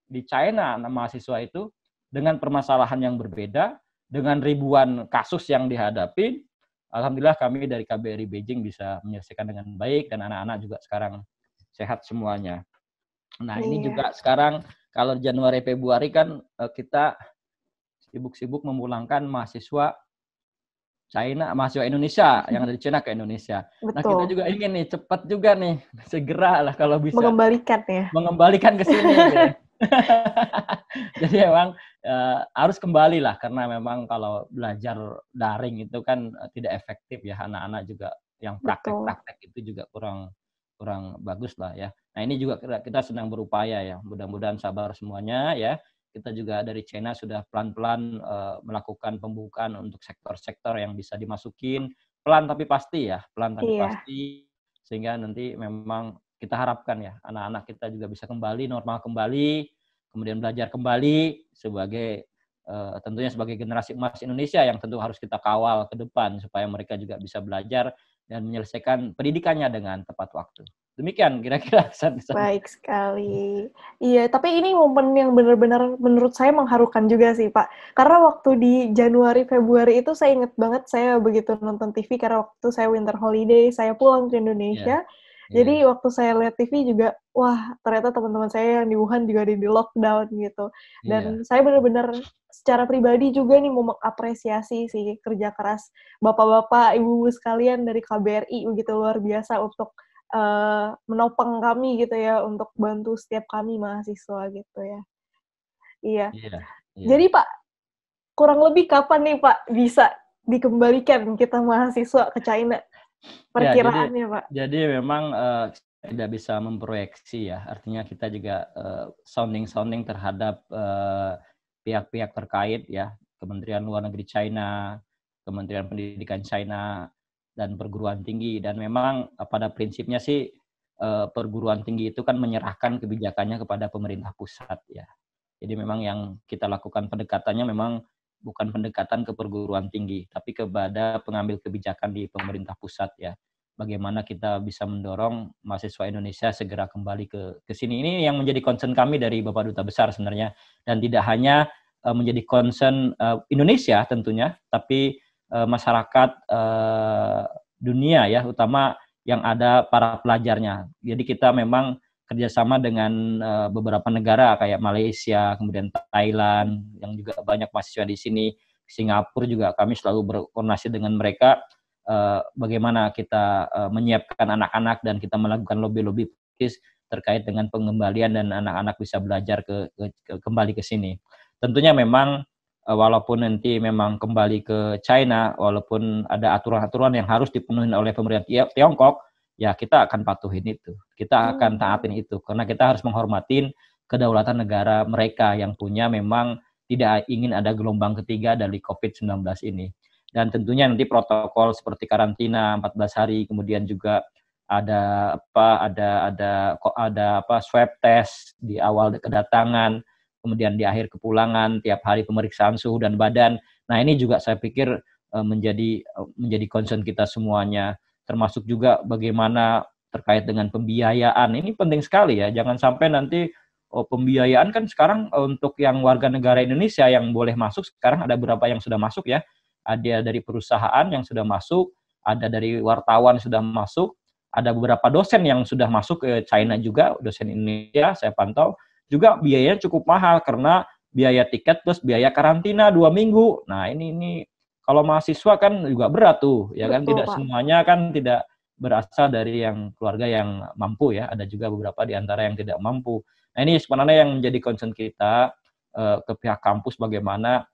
S2: di China mahasiswa itu dengan permasalahan yang berbeda, dengan ribuan kasus yang dihadapi. Alhamdulillah kami dari KBRI Beijing bisa menyelesaikan dengan baik dan anak-anak juga sekarang sehat semuanya. Nah, ini juga sekarang kalau Januari Februari kan kita sibuk-sibuk memulangkan mahasiswa China, mahasiswa Indonesia yang ada di China ke Indonesia. Betul. Nah, kita juga ingin nih cepat juga nih segera lah kalau bisa mengembalikan ke sini. Gitu. Jadi memang harus kembali lah karena memang kalau belajar daring itu kan tidak efektif ya, anak-anak juga yang praktek-praktek itu juga kurang bagus lah ya. Nah, ini juga kita sedang berupaya ya, mudah-mudahan sabar semuanya ya. Kita juga dari China sudah pelan-pelan melakukan pembukaan untuk sektor-sektor yang bisa dimasukin, pelan tapi pasti ya, pasti, sehingga nanti memang kita harapkan ya anak-anak kita juga bisa kembali normal kembali, kemudian belajar kembali sebagai tentunya sebagai generasi emas Indonesia yang tentu harus kita kawal ke depan supaya mereka juga bisa belajar dan menyelesaikan pendidikannya dengan tepat waktu. Demikian kira-kira kesan-kesan.
S1: Baik sekali. Iya, tapi ini momen yang benar-benar menurut saya mengharukan juga sih, Pak. Karena waktu di Januari, Februari itu saya ingat banget saya begitu nonton TV karena waktu saya winter holiday, saya pulang ke Indonesia. Jadi waktu saya lihat TV juga, wah ternyata teman-teman saya yang di Wuhan juga ada di lockdown gitu. Dan saya benar-benar secara pribadi juga nih mau mengapresiasi sih kerja keras bapak-bapak, ibu-ibu sekalian dari KBRI begitu luar biasa untuk menopang kami gitu ya, untuk bantu setiap kami mahasiswa gitu ya. Iya. Jadi Pak, kurang lebih kapan nih Pak bisa dikembalikan kita mahasiswa ke China? Perkiraannya Pak.
S2: Jadi memang tidak bisa memproyeksi ya, artinya kita juga sounding terhadap pihak-pihak terkait ya, Kementerian Luar Negeri China, Kementerian Pendidikan China, dan perguruan tinggi. Dan memang pada prinsipnya sih perguruan tinggi itu kan menyerahkan kebijakannya kepada pemerintah pusat ya. Jadi memang yang kita lakukan pendekatannya memang bukan pendekatan ke perguruan tinggi, tapi kepada pengambil kebijakan di pemerintah pusat ya. Bagaimana kita bisa mendorong mahasiswa Indonesia segera kembali ke sini. Ini yang menjadi concern kami dari Bapak Duta Besar sebenarnya. Dan tidak hanya menjadi concern Indonesia tentunya, tapi masyarakat dunia ya, utama yang ada para pelajarnya. Jadi kita memang kerjasama dengan beberapa negara kayak Malaysia, kemudian Thailand, yang juga banyak mahasiswa di sini, Singapura juga kami selalu berkoordinasi dengan mereka, bagaimana kita menyiapkan anak-anak dan kita melakukan lobby-lobby politis terkait dengan pengembalian dan anak-anak bisa belajar kembali ke sini. Tentunya memang walaupun nanti memang kembali ke China, walaupun ada aturan-aturan yang harus dipenuhi oleh pemerintah Tiongkok, ya kita akan patuhin itu, kita akan taatin itu, karena kita harus menghormatin kedaulatan negara mereka yang punya memang tidak ingin ada gelombang ketiga dari COVID-19 ini. Dan tentunya nanti protokol seperti karantina 14 hari, kemudian juga ada swab test di awal kedatangan, kemudian di akhir kepulangan, tiap hari pemeriksaan suhu dan badan. Nah, ini juga saya pikir menjadi concern kita semuanya, termasuk juga bagaimana terkait dengan pembiayaan. Ini penting sekali ya, jangan sampai nanti pembiayaan kan sekarang untuk yang warga negara Indonesia yang boleh masuk, sekarang ada beberapa yang sudah masuk ya, ada dari perusahaan yang sudah masuk, ada dari wartawan sudah masuk, ada beberapa dosen yang sudah masuk ke China juga, dosen Indonesia, saya pantau, juga biayanya cukup mahal karena biaya tiket plus biaya karantina 2 minggu. Nah, ini kalau mahasiswa kan juga berat tuh, ya kan,
S1: Betul,
S2: tidak
S1: Pak.
S2: semuanya kan tidak berasal dari yang keluarga yang mampu ya, ada juga beberapa di antara yang tidak mampu. Nah, ini sebenarnya yang menjadi concern kita ke pihak kampus, bagaimana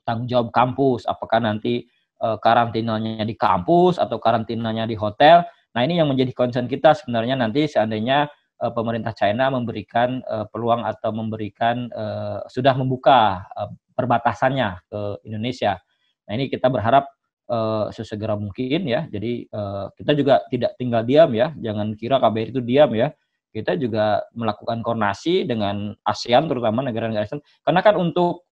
S2: tanggung jawab kampus, apakah nanti karantinanya di kampus atau karantinanya di hotel. Nah, ini yang menjadi concern kita sebenarnya nanti seandainya pemerintah China memberikan peluang atau memberikan sudah membuka perbatasannya ke Indonesia. Nah, ini kita berharap sesegera mungkin ya. Jadi kita juga tidak tinggal diam ya. Jangan kira KBRI itu diam ya. Kita juga melakukan koordinasi dengan ASEAN, terutama negara-negara ASEAN. Karena kan untuk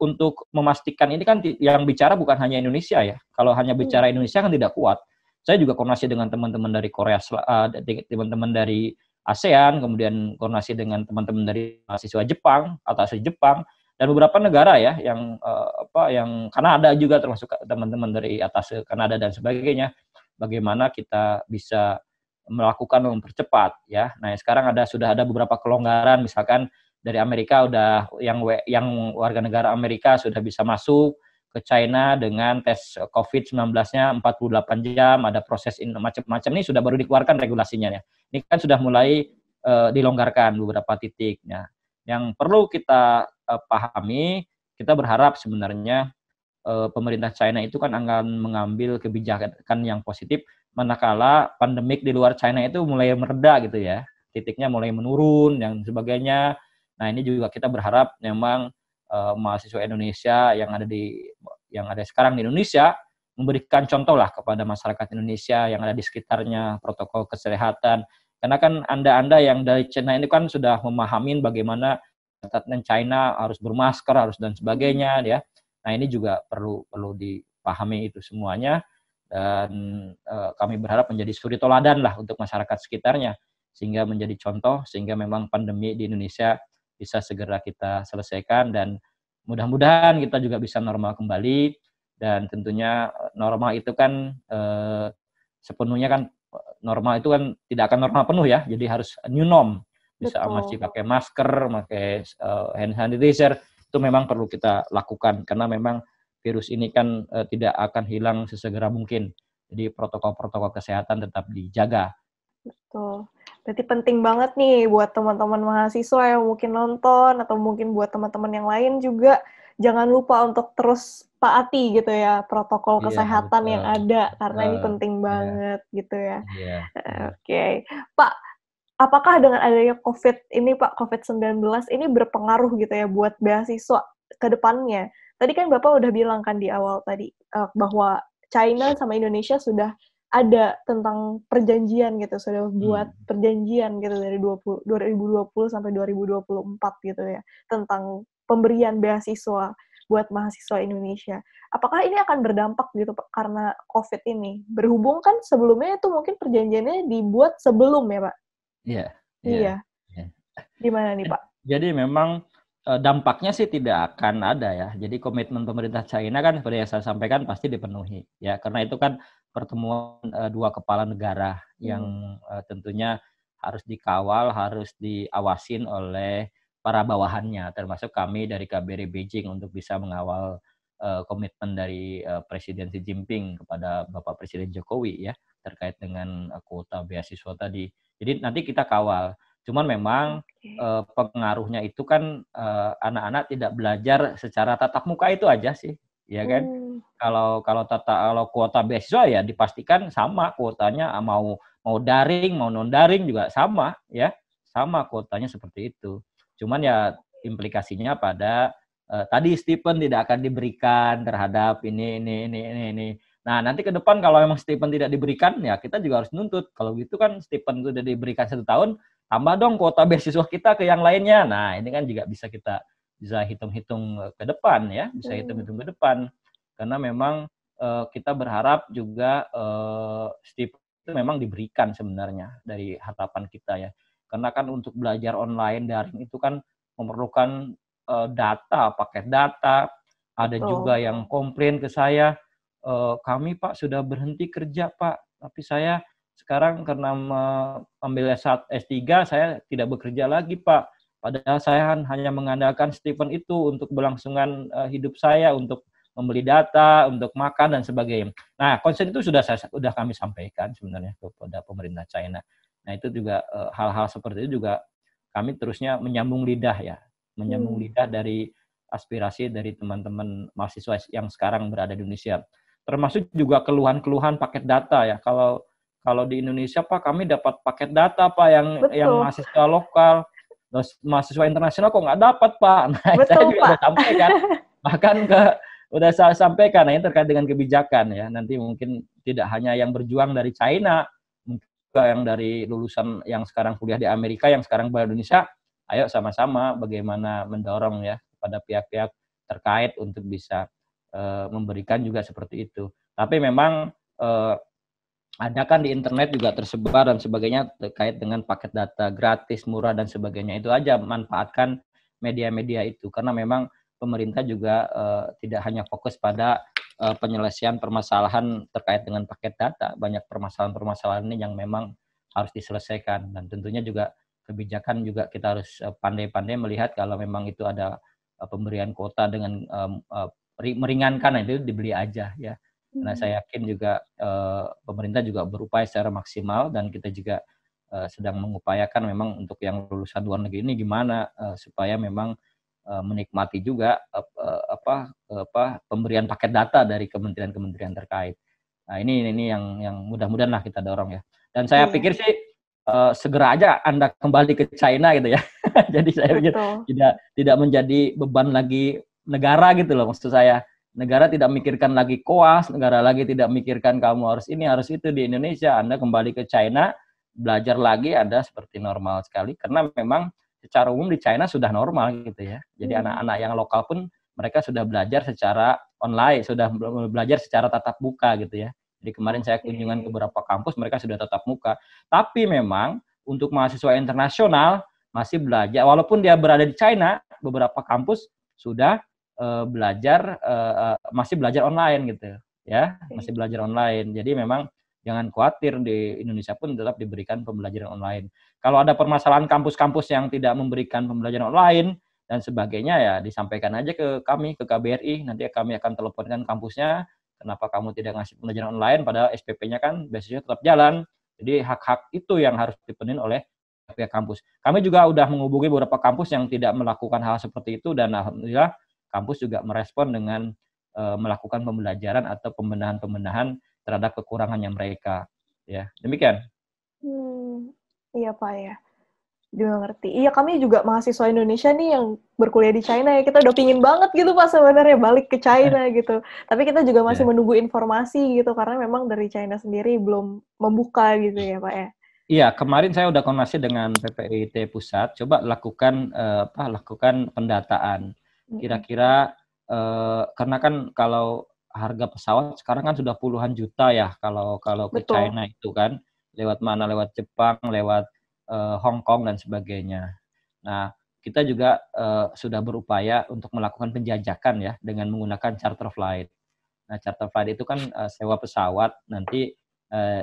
S2: memastikan ini kan yang bicara bukan hanya Indonesia ya. Kalau hanya bicara Indonesia kan tidak kuat. Saya juga koordinasi dengan teman-teman dari teman-teman dari ASEAN, kemudian koordinasi dengan teman-teman dari mahasiswa Jepang atau asli Jepang, dan beberapa negara ya yang Kanada juga, termasuk teman-teman dari atas Kanada dan sebagainya. Bagaimana kita bisa melakukan mempercepat ya. Nah, sekarang sudah ada beberapa kelonggaran, misalkan dari Amerika udah yang warga negara Amerika sudah bisa masuk ke China dengan tes COVID-19-nya 48 jam, ada proses macam-macam, ini sudah baru dikeluarkan regulasinya ya. Ini kan sudah mulai dilonggarkan beberapa titik. Nah, yang perlu kita pahami, kita berharap sebenarnya pemerintah China itu kan akan mengambil kebijakan yang positif manakala pandemik di luar China itu mulai mereda gitu ya, titiknya mulai menurun dan sebagainya. Nah, ini juga kita berharap memang mahasiswa Indonesia yang ada sekarang di Indonesia memberikan contoh lah kepada masyarakat Indonesia yang ada di sekitarnya protokol kesehatan. Karena kan Anda yang dari China ini kan sudah memahami bagaimana ketatnya China harus bermasker, harus dan sebagainya ya. Nah, ini juga perlu dipahami itu semuanya, dan kami berharap menjadi suri toladan lah untuk masyarakat sekitarnya, sehingga menjadi contoh, sehingga memang pandemi di Indonesia bisa segera kita selesaikan, dan mudah-mudahan kita juga bisa normal kembali. Dan tentunya normal itu kan sepenuhnya kan, normal itu kan tidak akan normal penuh ya, jadi harus new norm, bisa masih pakai masker, pakai hand sanitizer, itu memang perlu kita lakukan karena memang virus ini kan tidak akan hilang sesegera mungkin. Jadi protokol-protokol kesehatan tetap dijaga.
S1: Betul. Berarti penting banget nih buat teman-teman mahasiswa yang mungkin nonton, atau mungkin buat teman-teman yang lain juga, jangan lupa untuk terus taati gitu ya protokol kesehatan yang ada, karena ini penting banget gitu ya. Oke. Pak, apakah dengan adanya COVID-19 ini berpengaruh gitu ya buat beasiswa ke depannya? Tadi kan Bapak udah bilang kan di awal tadi bahwa China sama Indonesia sudah ada tentang perjanjian gitu, sudah buat perjanjian gitu dari 2020 sampai 2024 gitu ya, tentang pemberian beasiswa buat mahasiswa Indonesia. Apakah ini akan berdampak gitu Pak karena COVID ini? Berhubung kan sebelumnya itu mungkin perjanjiannya dibuat sebelum ya Pak? Iya. Gimana nih Pak?
S2: Jadi memang dampaknya sih tidak akan ada ya. Jadi komitmen pemerintah China kan seperti yang saya sampaikan pasti dipenuhi ya, karena itu kan pertemuan dua kepala negara yang tentunya harus dikawal, harus diawasin oleh para bawahannya, termasuk kami dari KBRI Beijing untuk bisa mengawal komitmen dari Presiden Xi Jinping kepada Bapak Presiden Jokowi ya, terkait dengan kuota beasiswa tadi. Jadi nanti kita kawal. Cuman memang pengaruhnya itu kan anak-anak tidak belajar secara tatap muka itu aja sih, ya kan? Kalau kuota beasiswa ya dipastikan sama kuotanya, mau daring mau non daring juga sama ya, sama kuotanya seperti itu. Cuman ya implikasinya pada tadi stipend tidak akan diberikan terhadap ini
S3: Nah, nanti ke depan kalau memang stipend tidak diberikan, ya kita juga harus nuntut. Kalau gitu kan stipend sudah diberikan 1 tahun, tambah dong kuota beasiswa kita ke yang lainnya. Nah, ini kan juga bisa kita bisa hitung-hitung ke depan ya, bisa hitung-hitung ke depan. Karena memang kita berharap juga stipend itu memang diberikan sebenarnya dari harapan kita ya. Karena kan untuk belajar online daring itu kan memerlukan data, paket data. Ada juga yang komplain ke saya, kami Pak sudah berhenti kerja Pak, tapi saya sekarang karena ambil S3 saya tidak bekerja lagi Pak. Padahal saya hanya mengandalkan stipend itu untuk berlangsungan hidup saya, untuk membeli data, untuk makan dan sebagainya. Nah, concern itu sudah kami sampaikan sebenarnya kepada pemerintah China. Nah, itu juga hal-hal seperti itu juga kami terusnya menyambung lidah ya, menyambung lidah dari aspirasi dari teman-teman mahasiswa yang sekarang berada di Indonesia. Termasuk juga keluhan-keluhan paket data ya. Kalau di Indonesia Pak kami dapat paket data Pak yang mahasiswa lokal, mahasiswa internasional kok nggak dapat Pak. Nah, saya juga udah sampaikan, bahkan udah saya sampaikan. Nah, ini terkait dengan kebijakan ya. Nanti mungkin tidak hanya yang berjuang dari China, mungkin juga yang dari lulusan yang sekarang kuliah di Amerika, yang sekarang berada di Indonesia. Ayo sama-sama bagaimana mendorong ya kepada pihak-pihak terkait untuk bisa memberikan juga seperti itu. Tapi memang ada kan di internet juga tersebar dan sebagainya terkait dengan paket data gratis, murah dan sebagainya. Itu aja manfaatkan media-media itu karena memang pemerintah juga tidak hanya fokus pada penyelesaian permasalahan terkait dengan paket data. Banyak permasalahan-permasalahan ini yang memang harus diselesaikan dan tentunya juga kebijakan juga kita harus pandai-pandai melihat kalau memang itu ada pemberian kuota dengan meringankan itu dibeli aja ya. Karena saya yakin juga pemerintah juga berupaya secara maksimal dan kita juga sedang mengupayakan memang untuk yang lulusan luar negeri ini gimana supaya memang menikmati juga pemberian paket data dari kementerian-kementerian terkait. Nah, ini yang mudah-mudahan lah kita dorong ya. Dan saya pikir sih segera aja Anda kembali ke China gitu ya. Jadi saya pikir tidak menjadi beban lagi negara gitu loh, maksud saya. Negara tidak memikirkan lagi koas, negara lagi tidak memikirkan kamu harus ini, harus itu di Indonesia. Anda kembali ke China, belajar lagi, Anda seperti normal sekali. Karena memang secara umum di China sudah normal gitu ya. Jadi anak-anak yang lokal pun mereka sudah belajar secara online, sudah belajar secara tatap muka gitu ya. Jadi kemarin saya kunjungan ke beberapa kampus, mereka sudah tatap muka. Tapi memang untuk mahasiswa internasional masih belajar, walaupun dia berada di China, beberapa kampus sudah masih belajar online gitu ya, masih belajar online. Jadi memang jangan khawatir, di Indonesia pun tetap diberikan pembelajaran online. Kalau ada permasalahan kampus-kampus yang tidak memberikan pembelajaran online dan sebagainya ya disampaikan aja ke kami, ke KBRI, nanti kami akan teleponkan kampusnya, kenapa kamu tidak ngasih pembelajaran online padahal SPP-nya kan beasiswa tetap jalan. Jadi hak-hak itu yang harus dipenuhi oleh pihak kampus. Kami juga udah menghubungi beberapa kampus yang tidak melakukan hal seperti itu dan alhamdulillah kampus juga merespon dengan melakukan pembelajaran atau pembenahan-pembenahan terhadap kekurangannya mereka. Ya, demikian.
S1: Iya Pak ya, juga ngerti. Iya, kami juga mahasiswa Indonesia nih yang berkuliah di China ya, kita udah pingin banget gitu Pak sebenarnya balik ke China gitu. Tapi kita juga masih menunggu informasi gitu, karena memang dari China sendiri belum membuka gitu ya Pak ya.
S3: Iya, kemarin saya udah koordinasi dengan PPIT Pusat, coba lakukan pendataan. Kira-kira karena kan kalau harga pesawat sekarang kan sudah puluhan juta ya kalau ke China itu kan, lewat mana, lewat Jepang, lewat Hong Kong dan sebagainya. Nah, kita juga sudah berupaya untuk melakukan penjajakan ya dengan menggunakan charter flight. Nah, charter flight itu kan sewa pesawat, nanti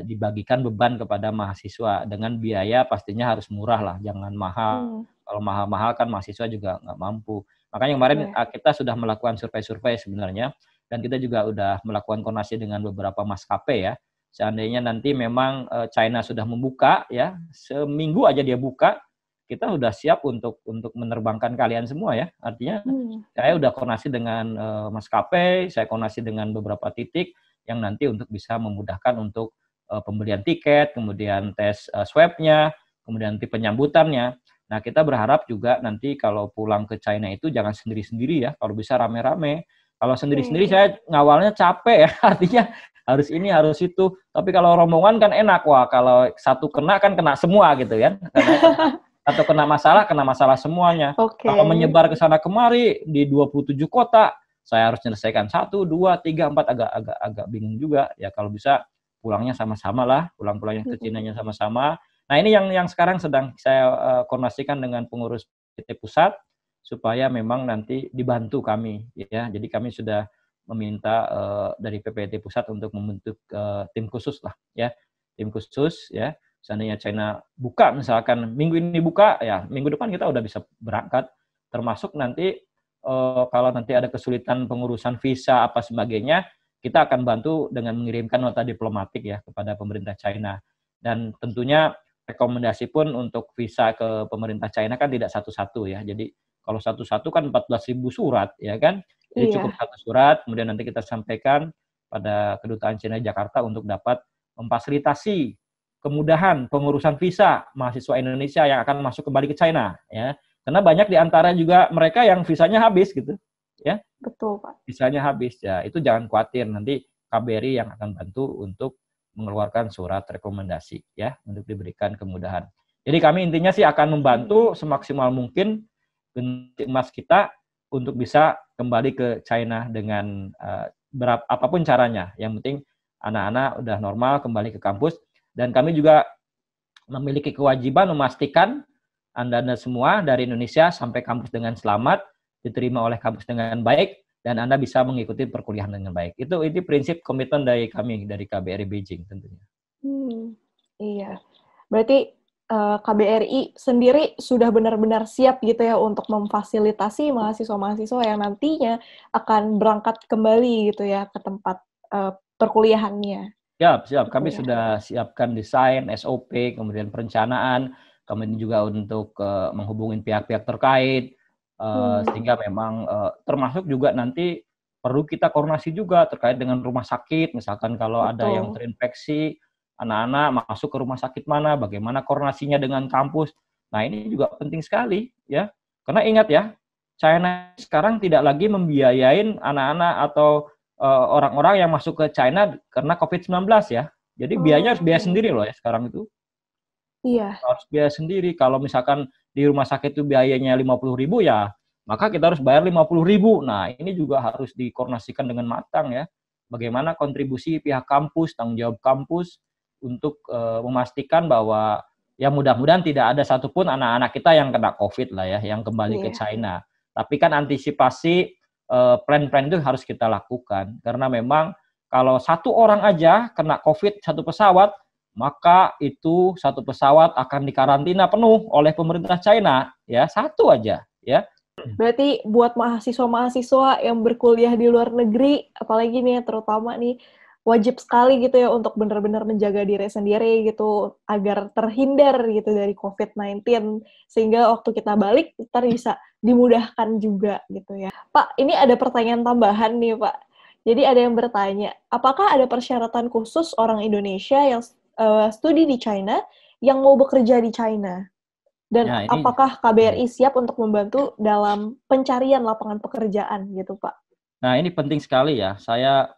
S3: dibagikan beban kepada mahasiswa dengan biaya pastinya harus murah lah, jangan mahal. Kalau mahal-mahal kan mahasiswa juga nggak mampu. Makanya kemarin kita sudah melakukan survei-survei sebenarnya, dan kita juga sudah melakukan koordinasi dengan beberapa maskapai ya. Seandainya nanti memang China sudah membuka ya, seminggu aja dia buka, kita sudah siap untuk menerbangkan kalian semua ya. Artinya saya sudah koordinasi dengan maskapai, saya koordinasi dengan beberapa titik yang nanti untuk bisa memudahkan untuk pembelian tiket, kemudian tes swab-nya, kemudian nanti penyambutannya. Nah, kita berharap juga nanti kalau pulang ke China itu jangan sendiri-sendiri ya, kalau bisa rame-rame. Kalau sendiri-sendiri saya ngawalnya capek ya, artinya harus ini, harus itu. Tapi kalau rombongan kan enak, wah kalau satu kena kan kena semua gitu kan. Atau kena masalah semuanya.
S1: Oke.
S3: Kalau menyebar ke sana kemari di 27 kota, saya harus menyelesaikan 1, 2, 3, 4, agak bingung juga. Ya kalau bisa pulangnya sama-sama lah, pulang-pulangnya ke Cina-nya sama-sama. Nah ini yang sekarang sedang saya koordinasikan dengan pengurus PT Pusat, supaya memang nanti dibantu kami. Ya. Jadi kami sudah meminta dari PPT Pusat untuk membentuk tim khusus lah. Ya. Tim khusus ya. Seandainya China buka, misalkan minggu ini buka, ya minggu depan kita udah bisa berangkat. Termasuk nanti kalau nanti ada kesulitan pengurusan visa apa sebagainya, kita akan bantu dengan mengirimkan nota diplomatik ya kepada pemerintah China. Dan tentunya rekomendasi pun untuk visa ke pemerintah China kan tidak satu-satu ya. Jadi kalau satu-satu kan 14.000 surat ya kan. Jadi cukup satu surat, kemudian nanti kita sampaikan pada Kedutaan China Jakarta untuk dapat memfasilitasi kemudahan pengurusan visa mahasiswa Indonesia yang akan masuk kembali ke China ya. Karena banyak di antara juga mereka yang visanya habis gitu ya.
S1: Betul, Pak.
S3: Visanya habis ya. Itu jangan khawatir, nanti KBRI yang akan bantu untuk mengeluarkan surat rekomendasi ya untuk diberikan kemudahan. Jadi kami intinya sih akan membantu semaksimal mungkin generasi emas kita untuk bisa kembali ke China dengan apapun caranya. Yang penting anak-anak udah normal kembali ke kampus. Dan kami juga memiliki kewajiban memastikan Anda semua dari Indonesia sampai kampus dengan selamat, diterima oleh kampus dengan baik, dan Anda bisa mengikuti perkuliahan dengan baik. Itu prinsip komitmen dari kami, dari KBRI Beijing tentunya.
S1: Iya. Berarti KBRI sendiri sudah benar-benar siap gitu ya untuk memfasilitasi mahasiswa-mahasiswa yang nantinya akan berangkat kembali gitu ya ke tempat perkuliahannya.
S3: Siap. Kami sudah siapkan desain, SOP, kemudian perencanaan, kemudian juga untuk menghubungi pihak-pihak terkait, sehingga memang termasuk juga nanti perlu kita koordinasi juga terkait dengan rumah sakit, misalkan kalau ada yang terinfeksi, anak-anak masuk ke rumah sakit mana, bagaimana koordinasinya dengan kampus. Nah ini juga penting sekali ya, karena ingat ya, China sekarang tidak lagi membiayain anak-anak atau orang-orang yang masuk ke China karena COVID-19 ya. Jadi biayanya harus biaya sendiri loh ya sekarang itu.
S1: Iya.
S3: Harus biaya sendiri. Kalau misalkan di rumah sakit itu biayanya 50.000 ya, maka kita harus bayar 50.000. Nah, ini juga harus dikoordinasikan dengan matang ya. Bagaimana kontribusi pihak kampus, tanggung jawab kampus untuk memastikan bahwa ya mudah-mudahan tidak ada satupun anak-anak kita yang kena COVID lah ya, yang kembali ke China. Tapi kan antisipasi plan-plan itu harus kita lakukan. Karena memang kalau satu orang aja kena COVID satu pesawat, maka itu satu pesawat akan dikarantina penuh oleh pemerintah China. Ya, satu aja. Ya.
S1: Berarti buat mahasiswa-mahasiswa yang berkuliah di luar negeri, apalagi nih terutama nih, wajib sekali gitu ya untuk benar-benar menjaga diri sendiri gitu, agar terhindar gitu dari COVID-19, sehingga waktu kita balik, ntar bisa dimudahkan juga gitu ya. Pak, ini ada pertanyaan tambahan nih Pak. Jadi ada yang bertanya, apakah ada persyaratan khusus orang Indonesia yang studi di China, yang mau bekerja di China? Dan apakah KBRI siap untuk membantu dalam pencarian lapangan pekerjaan gitu Pak?
S3: Nah ini penting sekali ya, saya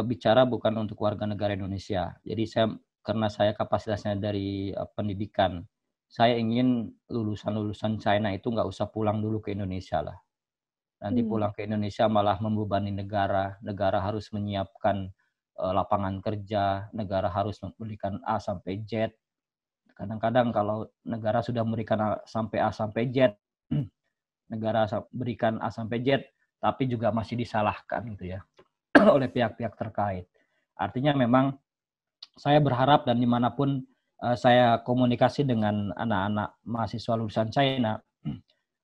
S3: bicara bukan untuk warga negara Indonesia. Jadi karena saya kapasitasnya dari pendidikan, saya ingin lulusan-lulusan China itu nggak usah pulang dulu ke Indonesia lah. Nanti pulang ke Indonesia malah membebani negara. Negara harus menyiapkan lapangan kerja, negara harus memberikan A sampai Z. Kadang-kadang kalau negara sudah memberikan sampai A sampai Z, negara berikan A sampai Z, tapi juga masih disalahkan gitu ya oleh pihak-pihak terkait. Artinya memang saya berharap dan dimanapun saya komunikasi dengan anak-anak mahasiswa lulusan China,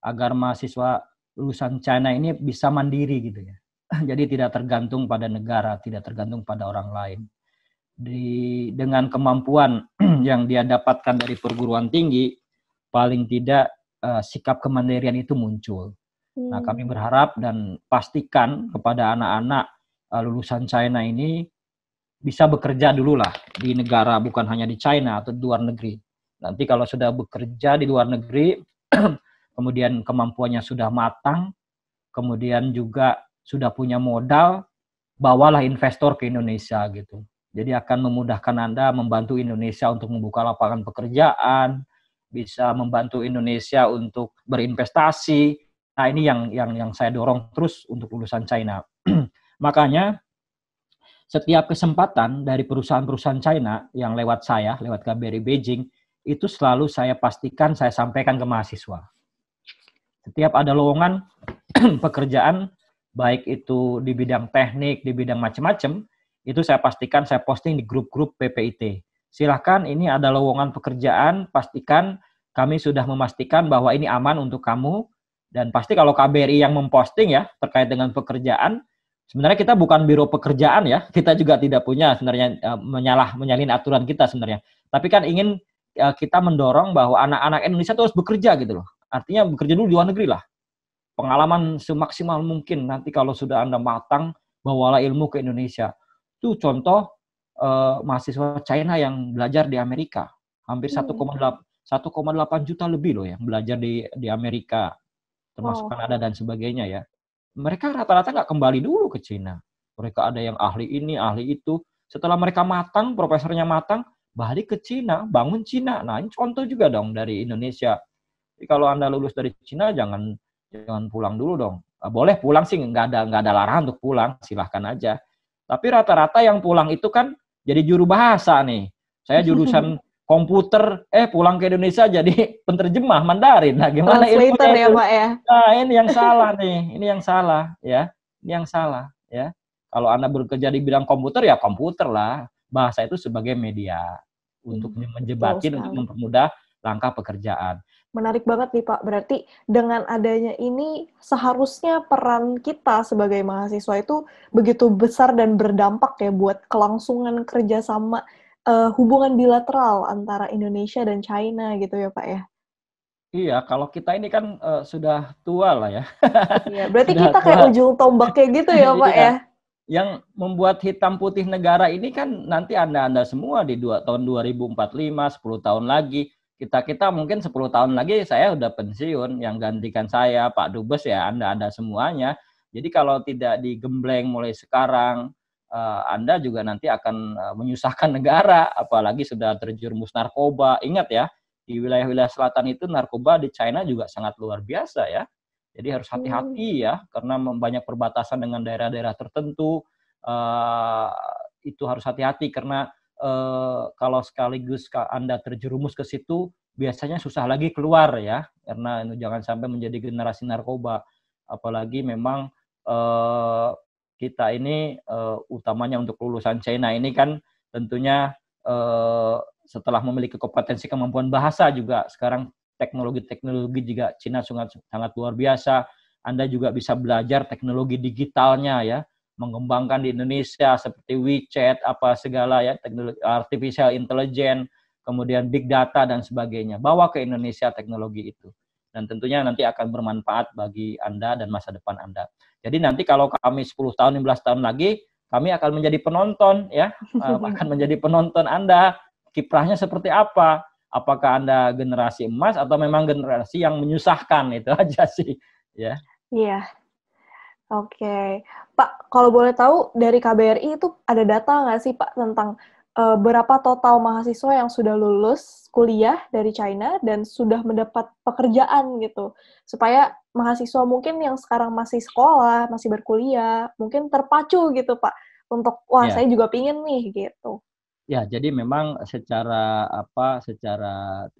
S3: agar mahasiswa lulusan China ini bisa mandiri gitu ya. Jadi tidak tergantung pada negara, tidak tergantung pada orang lain. Dengan kemampuan yang dia dapatkan dari perguruan tinggi, paling tidak sikap kemandirian itu muncul. Nah, kami berharap dan pastikan kepada anak-anak lulusan China ini bisa bekerja dulu lah di negara, bukan hanya di China atau di luar negeri. Nanti kalau sudah bekerja di luar negeri, kemudian kemampuannya sudah matang, kemudian juga sudah punya modal, bawalah investor ke Indonesia gitu. Jadi akan memudahkan Anda membantu Indonesia untuk membuka lapangan pekerjaan, bisa membantu Indonesia untuk berinvestasi. Nah, ini yang saya dorong terus untuk lulusan China. Makanya setiap kesempatan dari perusahaan-perusahaan China yang lewat saya, lewat KBRI Beijing, itu selalu saya pastikan saya sampaikan ke mahasiswa. Setiap ada lowongan pekerjaan, baik itu di bidang teknik, di bidang macam-macam, itu saya pastikan saya posting di grup-grup PPIT. Silahkan, ini ada lowongan pekerjaan, pastikan kami sudah memastikan bahwa ini aman untuk kamu, dan pasti kalau KBRI yang memposting ya, terkait dengan pekerjaan, sebenarnya kita bukan biro pekerjaan ya, kita juga tidak punya sebenarnya menyalin aturan kita sebenarnya. Tapi kan ingin kita mendorong bahwa anak-anak Indonesia itu harus bekerja gitu loh. Artinya bekerja dulu di luar negeri lah. Pengalaman semaksimal mungkin, nanti kalau sudah Anda matang, bawalah ilmu ke Indonesia. Itu contoh mahasiswa China yang belajar di Amerika. Hampir 1,8 juta lebih loh yang belajar di Amerika, termasuk Kanada dan sebagainya ya. Mereka rata-rata nggak kembali dulu ke China. Mereka ada yang ahli ini, ahli itu. Setelah mereka matang, profesornya matang, balik ke China, bangun China. Nah, ini contoh juga dong dari Indonesia. Jadi kalau Anda lulus dari China, jangan pulang dulu dong. Boleh pulang sih, nggak ada larangan untuk pulang, silahkan aja. Tapi rata-rata yang pulang itu kan jadi juru bahasa nih. Saya jurusan komputer, pulang ke Indonesia jadi penerjemah Mandarin. Nah, gimana
S1: Translator
S3: ilmunya
S1: ya,
S3: itu?
S1: Pak ya?
S3: Nah, ini yang salah nih. Ini yang salah ya. Ini yang salah ya. Kalau Anda bekerja di bidang komputer ya komputer lah. Bahasa itu sebagai media untuk menjembatkan, untuk mempermudah langkah pekerjaan.
S1: Menarik banget nih Pak, berarti dengan adanya ini seharusnya peran kita sebagai mahasiswa itu begitu besar dan berdampak ya buat kelangsungan kerjasama hubungan bilateral antara Indonesia dan China gitu ya Pak ya?
S3: Iya, kalau kita ini kan sudah tua lah ya.
S1: Iya, berarti kita kayak ujung tombaknya gitu ya Pak ya?
S3: Yang membuat hitam putih negara ini kan nanti Anda semua di tahun 2045, 10 tahun lagi. Kita mungkin 10 tahun lagi saya udah pensiun, yang gantikan saya Pak Dubes ya Anda semuanya. Jadi kalau tidak digembleng mulai sekarang, Anda juga nanti akan menyusahkan negara, apalagi sudah terjerumus narkoba. Ingat ya, di wilayah-wilayah selatan itu narkoba di China juga sangat luar biasa ya. Jadi harus hati-hati ya, karena banyak perbatasan dengan daerah-daerah tertentu. Itu harus hati-hati karena kalau sekaligus Anda terjerumus ke situ, biasanya susah lagi keluar ya, karena jangan sampai menjadi generasi narkoba. Apalagi memang kita ini utamanya untuk lulusan China ini kan tentunya setelah memiliki kompetensi kemampuan bahasa juga sekarang teknologi juga Cina sangat luar biasa. Anda juga bisa belajar teknologi digitalnya ya, mengembangkan di Indonesia seperti WeChat, apa segala ya, teknologi artificial intelligence, kemudian big data dan sebagainya. Bawa ke Indonesia teknologi itu. Dan tentunya nanti akan bermanfaat bagi Anda dan masa depan Anda. Jadi nanti kalau kami 10 tahun, 15 tahun lagi, kami akan menjadi penonton ya, akan menjadi penonton Anda. Kiprahnya seperti apa? Apakah Anda generasi emas atau memang generasi yang menyusahkan? Itu aja sih ya.
S1: Iya. Oke. Pak, kalau boleh tahu dari KBRI itu ada data nggak sih Pak tentang berapa total mahasiswa yang sudah lulus kuliah dari China dan sudah mendapat pekerjaan gitu? Supaya mahasiswa mungkin yang sekarang masih sekolah, masih berkuliah, mungkin terpacu gitu Pak untuk saya juga pingin nih gitu.
S3: Ya, jadi memang secara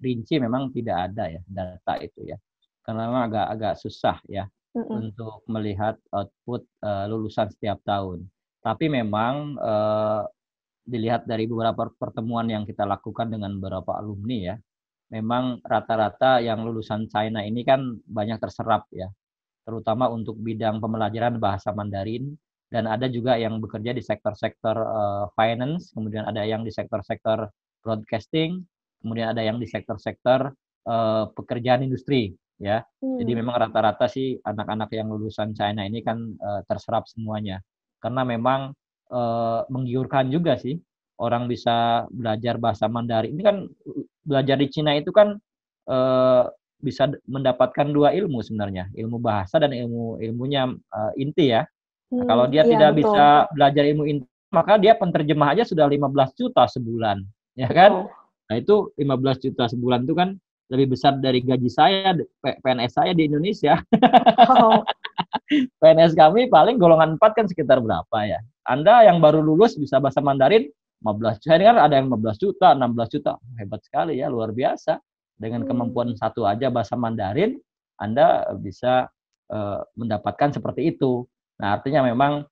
S3: rinci memang tidak ada ya data itu ya. Karena memang agak susah ya untuk melihat output lulusan setiap tahun. Tapi memang dilihat dari beberapa pertemuan yang kita lakukan dengan beberapa alumni ya, memang rata-rata yang lulusan China ini kan banyak terserap ya, terutama untuk bidang pembelajaran bahasa Mandarin. Dan ada juga yang bekerja di sektor-sektor finance, kemudian ada yang di sektor-sektor broadcasting, kemudian ada yang di sektor-sektor pekerjaan industri, ya. Jadi memang rata-rata sih anak-anak yang lulusan China ini kan terserap semuanya. Karena memang menggiurkan juga sih, orang bisa belajar bahasa Mandarin. Ini kan belajar di Cina itu kan bisa mendapatkan dua ilmu sebenarnya, ilmu bahasa dan ilmunya inti ya. Nah, kalau dia
S1: Iya,
S3: tidak
S1: betul.
S3: bisa belajar ilmu internet, maka dia penterjemah aja sudah 15 juta sebulan, ya kan?
S1: Betul.
S3: Nah, itu 15 juta sebulan itu kan lebih besar dari gaji saya, PNS saya di Indonesia.
S1: Wow.
S3: PNS kami paling golongan 4 kan sekitar berapa ya? Anda yang baru lulus bisa bahasa Mandarin 15 juta. Saya dengar ada yang 15 juta, 16 juta. Hebat sekali ya, luar biasa. Dengan kemampuan satu aja bahasa Mandarin, Anda bisa mendapatkan seperti itu. Nah, artinya memang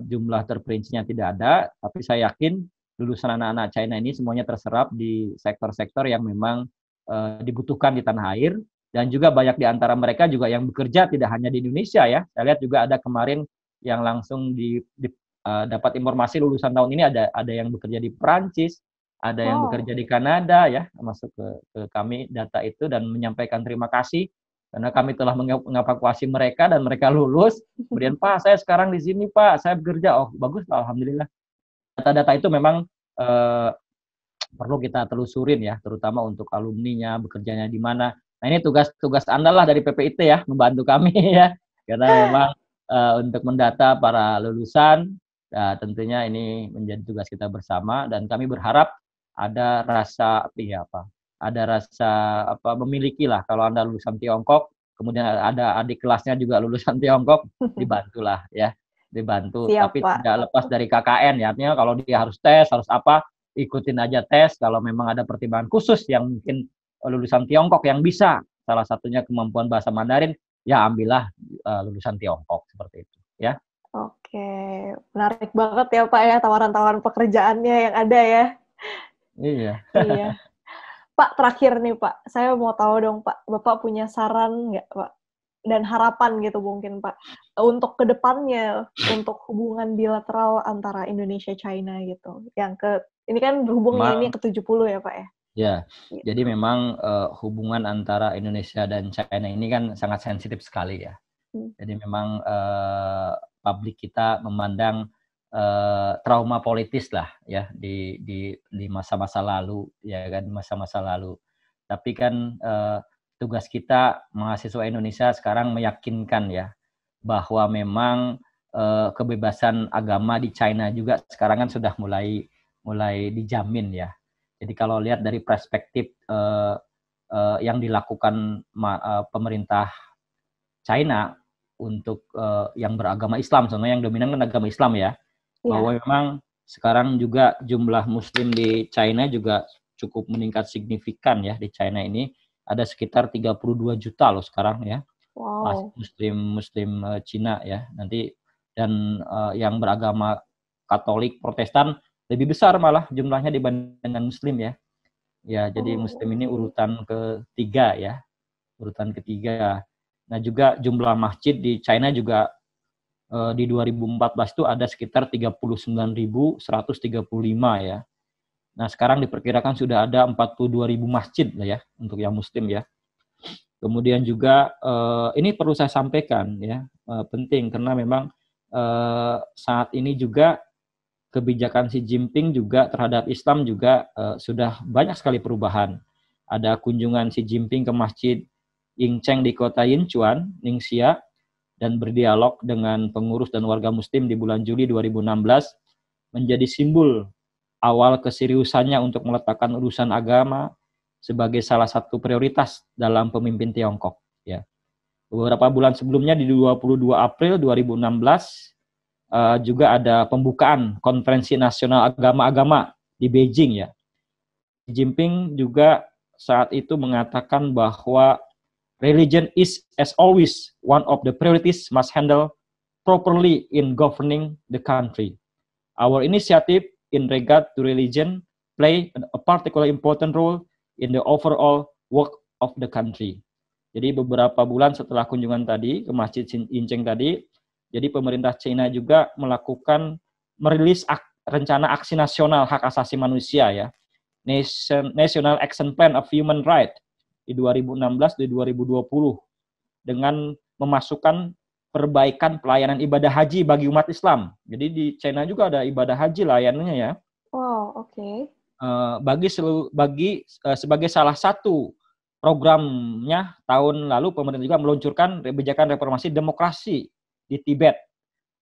S3: jumlah terperincinya tidak ada, tapi saya yakin lulusan anak-anak China ini semuanya terserap di sektor-sektor yang memang dibutuhkan di tanah air. Dan juga banyak di antara mereka juga yang bekerja tidak hanya di Indonesia ya. Saya lihat juga ada kemarin yang langsung dapat informasi lulusan tahun ini ada yang bekerja di Perancis, ada yang bekerja di Kanada ya, masuk ke kami data itu dan menyampaikan terima kasih karena kami telah mengevakuasi mereka dan mereka lulus. Kemudian Pak, saya sekarang di sini Pak, saya bekerja. Oh bagus, alhamdulillah. Data-data itu memang perlu kita telusurin ya, terutama untuk alumninya bekerjanya di mana. Nah ini tugas Anda lah dari PPIT ya, membantu kami ya, karena memang untuk mendata para lulusan, tentunya ini menjadi tugas kita bersama dan kami berharap ada rasa memiliki lah. Kalau Anda lulusan Tiongkok, kemudian ada adik kelasnya juga lulusan Tiongkok, dibantulah ya, dibantu.
S1: Siap,
S3: Tapi
S1: Pak.
S3: tidak lepas dari KKN ya, artinya kalau dia harus tes, harus apa, ikutin aja tes. Kalau memang ada pertimbangan khusus yang mungkin lulusan Tiongkok yang bisa, salah satunya kemampuan bahasa Mandarin, ya ambillah lulusan Tiongkok seperti itu ya.
S1: Oke, menarik banget ya Pak ya tawaran-tawaran pekerjaannya yang ada ya.
S3: Iya.
S1: Iya. Pak, terakhir nih Pak, saya mau tahu dong Pak, Bapak punya saran nggak Pak? Dan harapan gitu mungkin Pak, untuk ke depannya, untuk hubungan bilateral antara Indonesia-China gitu. Ini kan berhubungnya ini ke-70 ya Pak ya?
S3: Ya,
S1: Gitu.
S3: jadi memang hubungan antara Indonesia dan China ini kan sangat sensitif sekali ya. Jadi memang publik kita memandang trauma politis lah ya di masa-masa lalu ya kan, masa-masa lalu. Tapi kan tugas kita mahasiswa Indonesia sekarang meyakinkan ya bahwa memang kebebasan agama di China juga sekarang kan sudah mulai dijamin ya. Jadi kalau lihat dari perspektif yang dilakukan pemerintah China untuk yang beragama Islam, sebenarnya yang dominan kan agama Islam ya, bahwa memang sekarang juga jumlah Muslim di China juga cukup meningkat signifikan ya. Di China ini ada sekitar 32 juta loh sekarang ya.
S1: Wow.
S3: Muslim Cina ya. Nanti dan yang beragama Katolik, Protestan lebih besar malah jumlahnya dibanding dengan Muslim ya. Ya, jadi Muslim ini urutan ketiga ya. Urutan ketiga. Nah, juga jumlah masjid di China juga di 2014 itu ada sekitar 39.135 ya. Nah, sekarang diperkirakan sudah ada 42.000 masjid lah ya untuk yang Muslim ya. Kemudian juga ini perlu saya sampaikan ya, penting karena memang saat ini juga kebijakan Xi Jinping juga terhadap Islam juga sudah banyak sekali perubahan. Ada kunjungan Xi Jinping ke Masjid Yingcheng di kota Yinchuan, Ningxia, dan berdialog dengan pengurus dan warga Muslim di bulan Juli 2016 menjadi simbol awal keseriusannya untuk meletakkan urusan agama sebagai salah satu prioritas dalam pemimpin Tiongkok. Ya. Beberapa bulan sebelumnya di 22 April 2016 juga ada pembukaan konferensi nasional agama-agama di Beijing ya. Xi Jinping juga saat itu mengatakan bahwa religion is as always one of the priorities must handle properly in governing the country. Our initiative in regard to religion play a particularly important role in the overall work of the country. Jadi beberapa bulan setelah kunjungan tadi ke Masjid Yingcheng tadi, jadi pemerintah China juga merilis rencana aksi nasional hak asasi manusia ya, National Action Plan of Human Rights di 2016 di 2020 dengan memasukkan perbaikan pelayanan ibadah haji bagi umat Islam. Jadi di China juga ada ibadah haji layanannya ya.
S1: Wow, oke.
S3: Sebagai salah satu programnya tahun lalu pemerintah juga meluncurkan kebijakan reformasi demokrasi di Tibet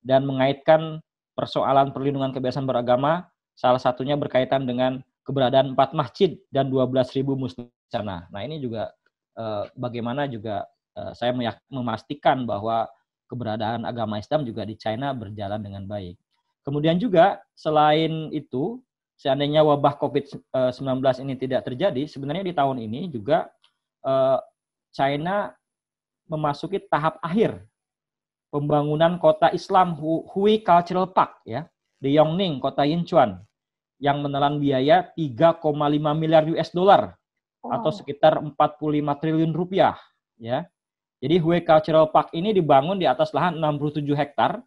S3: dan mengaitkan persoalan perlindungan kebebasan beragama, salah satunya berkaitan dengan keberadaan 4 masjid dan 12.000 muslim di sana. Nah, ini juga bagaimana juga saya memastikan bahwa keberadaan agama Islam juga di China berjalan dengan baik. Kemudian juga selain itu, seandainya wabah COVID-19 ini tidak terjadi, sebenarnya di tahun ini juga China memasuki tahap akhir pembangunan kota Islam Hui Cultural Park ya di Yongning, kota Yinchuan, yang menelan biaya 3,5 miliar US dollar atau sekitar 45 triliun rupiah ya. Jadi Hui Cultural Park ini dibangun di atas lahan 67 hektar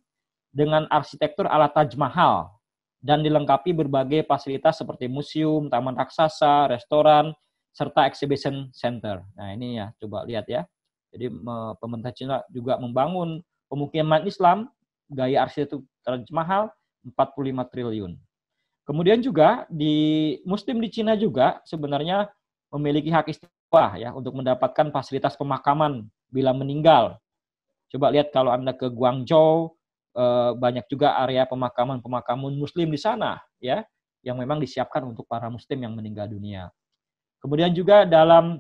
S3: dengan arsitektur ala Taj Mahal dan dilengkapi berbagai fasilitas seperti museum, taman raksasa, restoran, serta exhibition center. Nah, ini ya, coba lihat ya. Jadi pemerintah Cina juga membangun pemukiman Islam gaya arsitektur Taj Mahal 45 triliun. Kemudian juga di Muslim di Cina juga sebenarnya memiliki hak istimewa ya untuk mendapatkan fasilitas pemakaman bila meninggal. Coba lihat kalau Anda ke Guangzhou, banyak juga area pemakaman Muslim di sana ya yang memang disiapkan untuk para Muslim yang meninggal dunia. Kemudian juga dalam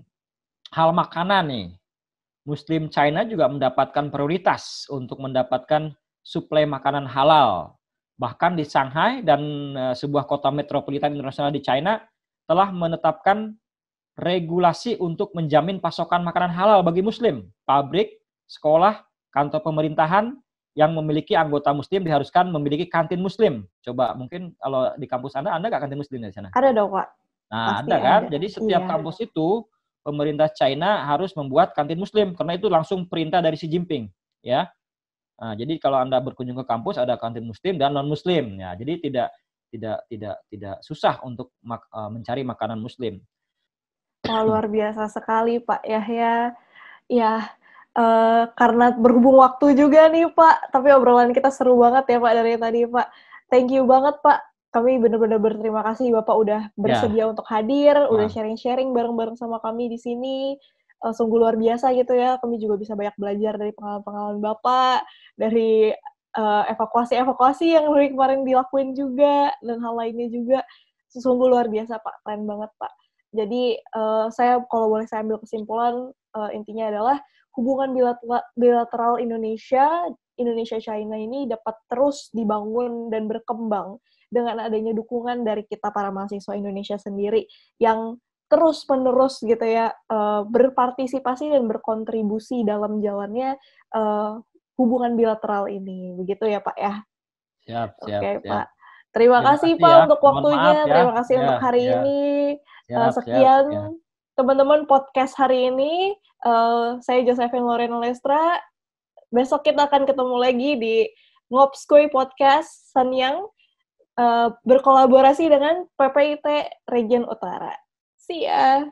S3: hal makanan nih, Muslim China juga mendapatkan prioritas untuk mendapatkan suplai makanan halal. Bahkan di Shanghai dan sebuah kota metropolitan internasional di China telah menetapkan regulasi untuk menjamin pasokan makanan halal bagi Muslim. Pabrik, sekolah, kantor pemerintahan yang memiliki anggota Muslim diharuskan memiliki kantin Muslim. Coba mungkin kalau di kampus Anda nggak kantin Muslim di sana?
S1: Ada dong, Pak.
S3: Nah,
S1: Pasti
S3: ada kan?
S1: ada.
S3: Jadi setiap kampus itu pemerintah China harus membuat kantin Muslim karena itu langsung perintah dari Xi Jinping, ya. Nah, jadi kalau Anda berkunjung ke kampus ada kantin Muslim dan non Muslim, ya. Jadi tidak susah untuk mencari makanan Muslim.
S1: Wah, luar biasa sekali Pak Yahya. Ya, karena berhubung waktu juga nih Pak, tapi obrolan kita seru banget ya Pak dari tadi Pak. Thank you banget Pak. Kami benar-benar berterima kasih Bapak udah bersedia untuk hadir, udah sharing-sharing bareng-bareng sama kami di sini. Sungguh luar biasa gitu ya. Kami juga bisa banyak belajar dari pengalaman-pengalaman Bapak, dari evakuasi-evakuasi yang dari kemarin dilakuin juga, dan hal lainnya juga. Sungguh luar biasa Pak, keren banget Pak. Jadi saya kalau boleh saya ambil kesimpulan, intinya adalah hubungan bilateral Indonesia-China ini dapat terus dibangun dan berkembang dengan adanya dukungan dari kita para mahasiswa Indonesia sendiri yang terus-menerus gitu ya berpartisipasi dan berkontribusi dalam jalannya hubungan bilateral ini. Begitu ya Pak ya?
S3: Siap.
S1: Oke, Pak. Terima kasih Pak
S3: ya
S1: untuk waktunya. Terima kasih untuk hari ini. Sekian teman-teman podcast hari ini. Saya Josephine Lorena Lestra. Besok kita akan ketemu lagi di Ngopskoy Podcast Sanyang berkolaborasi dengan PPIT Region Utara. See ya!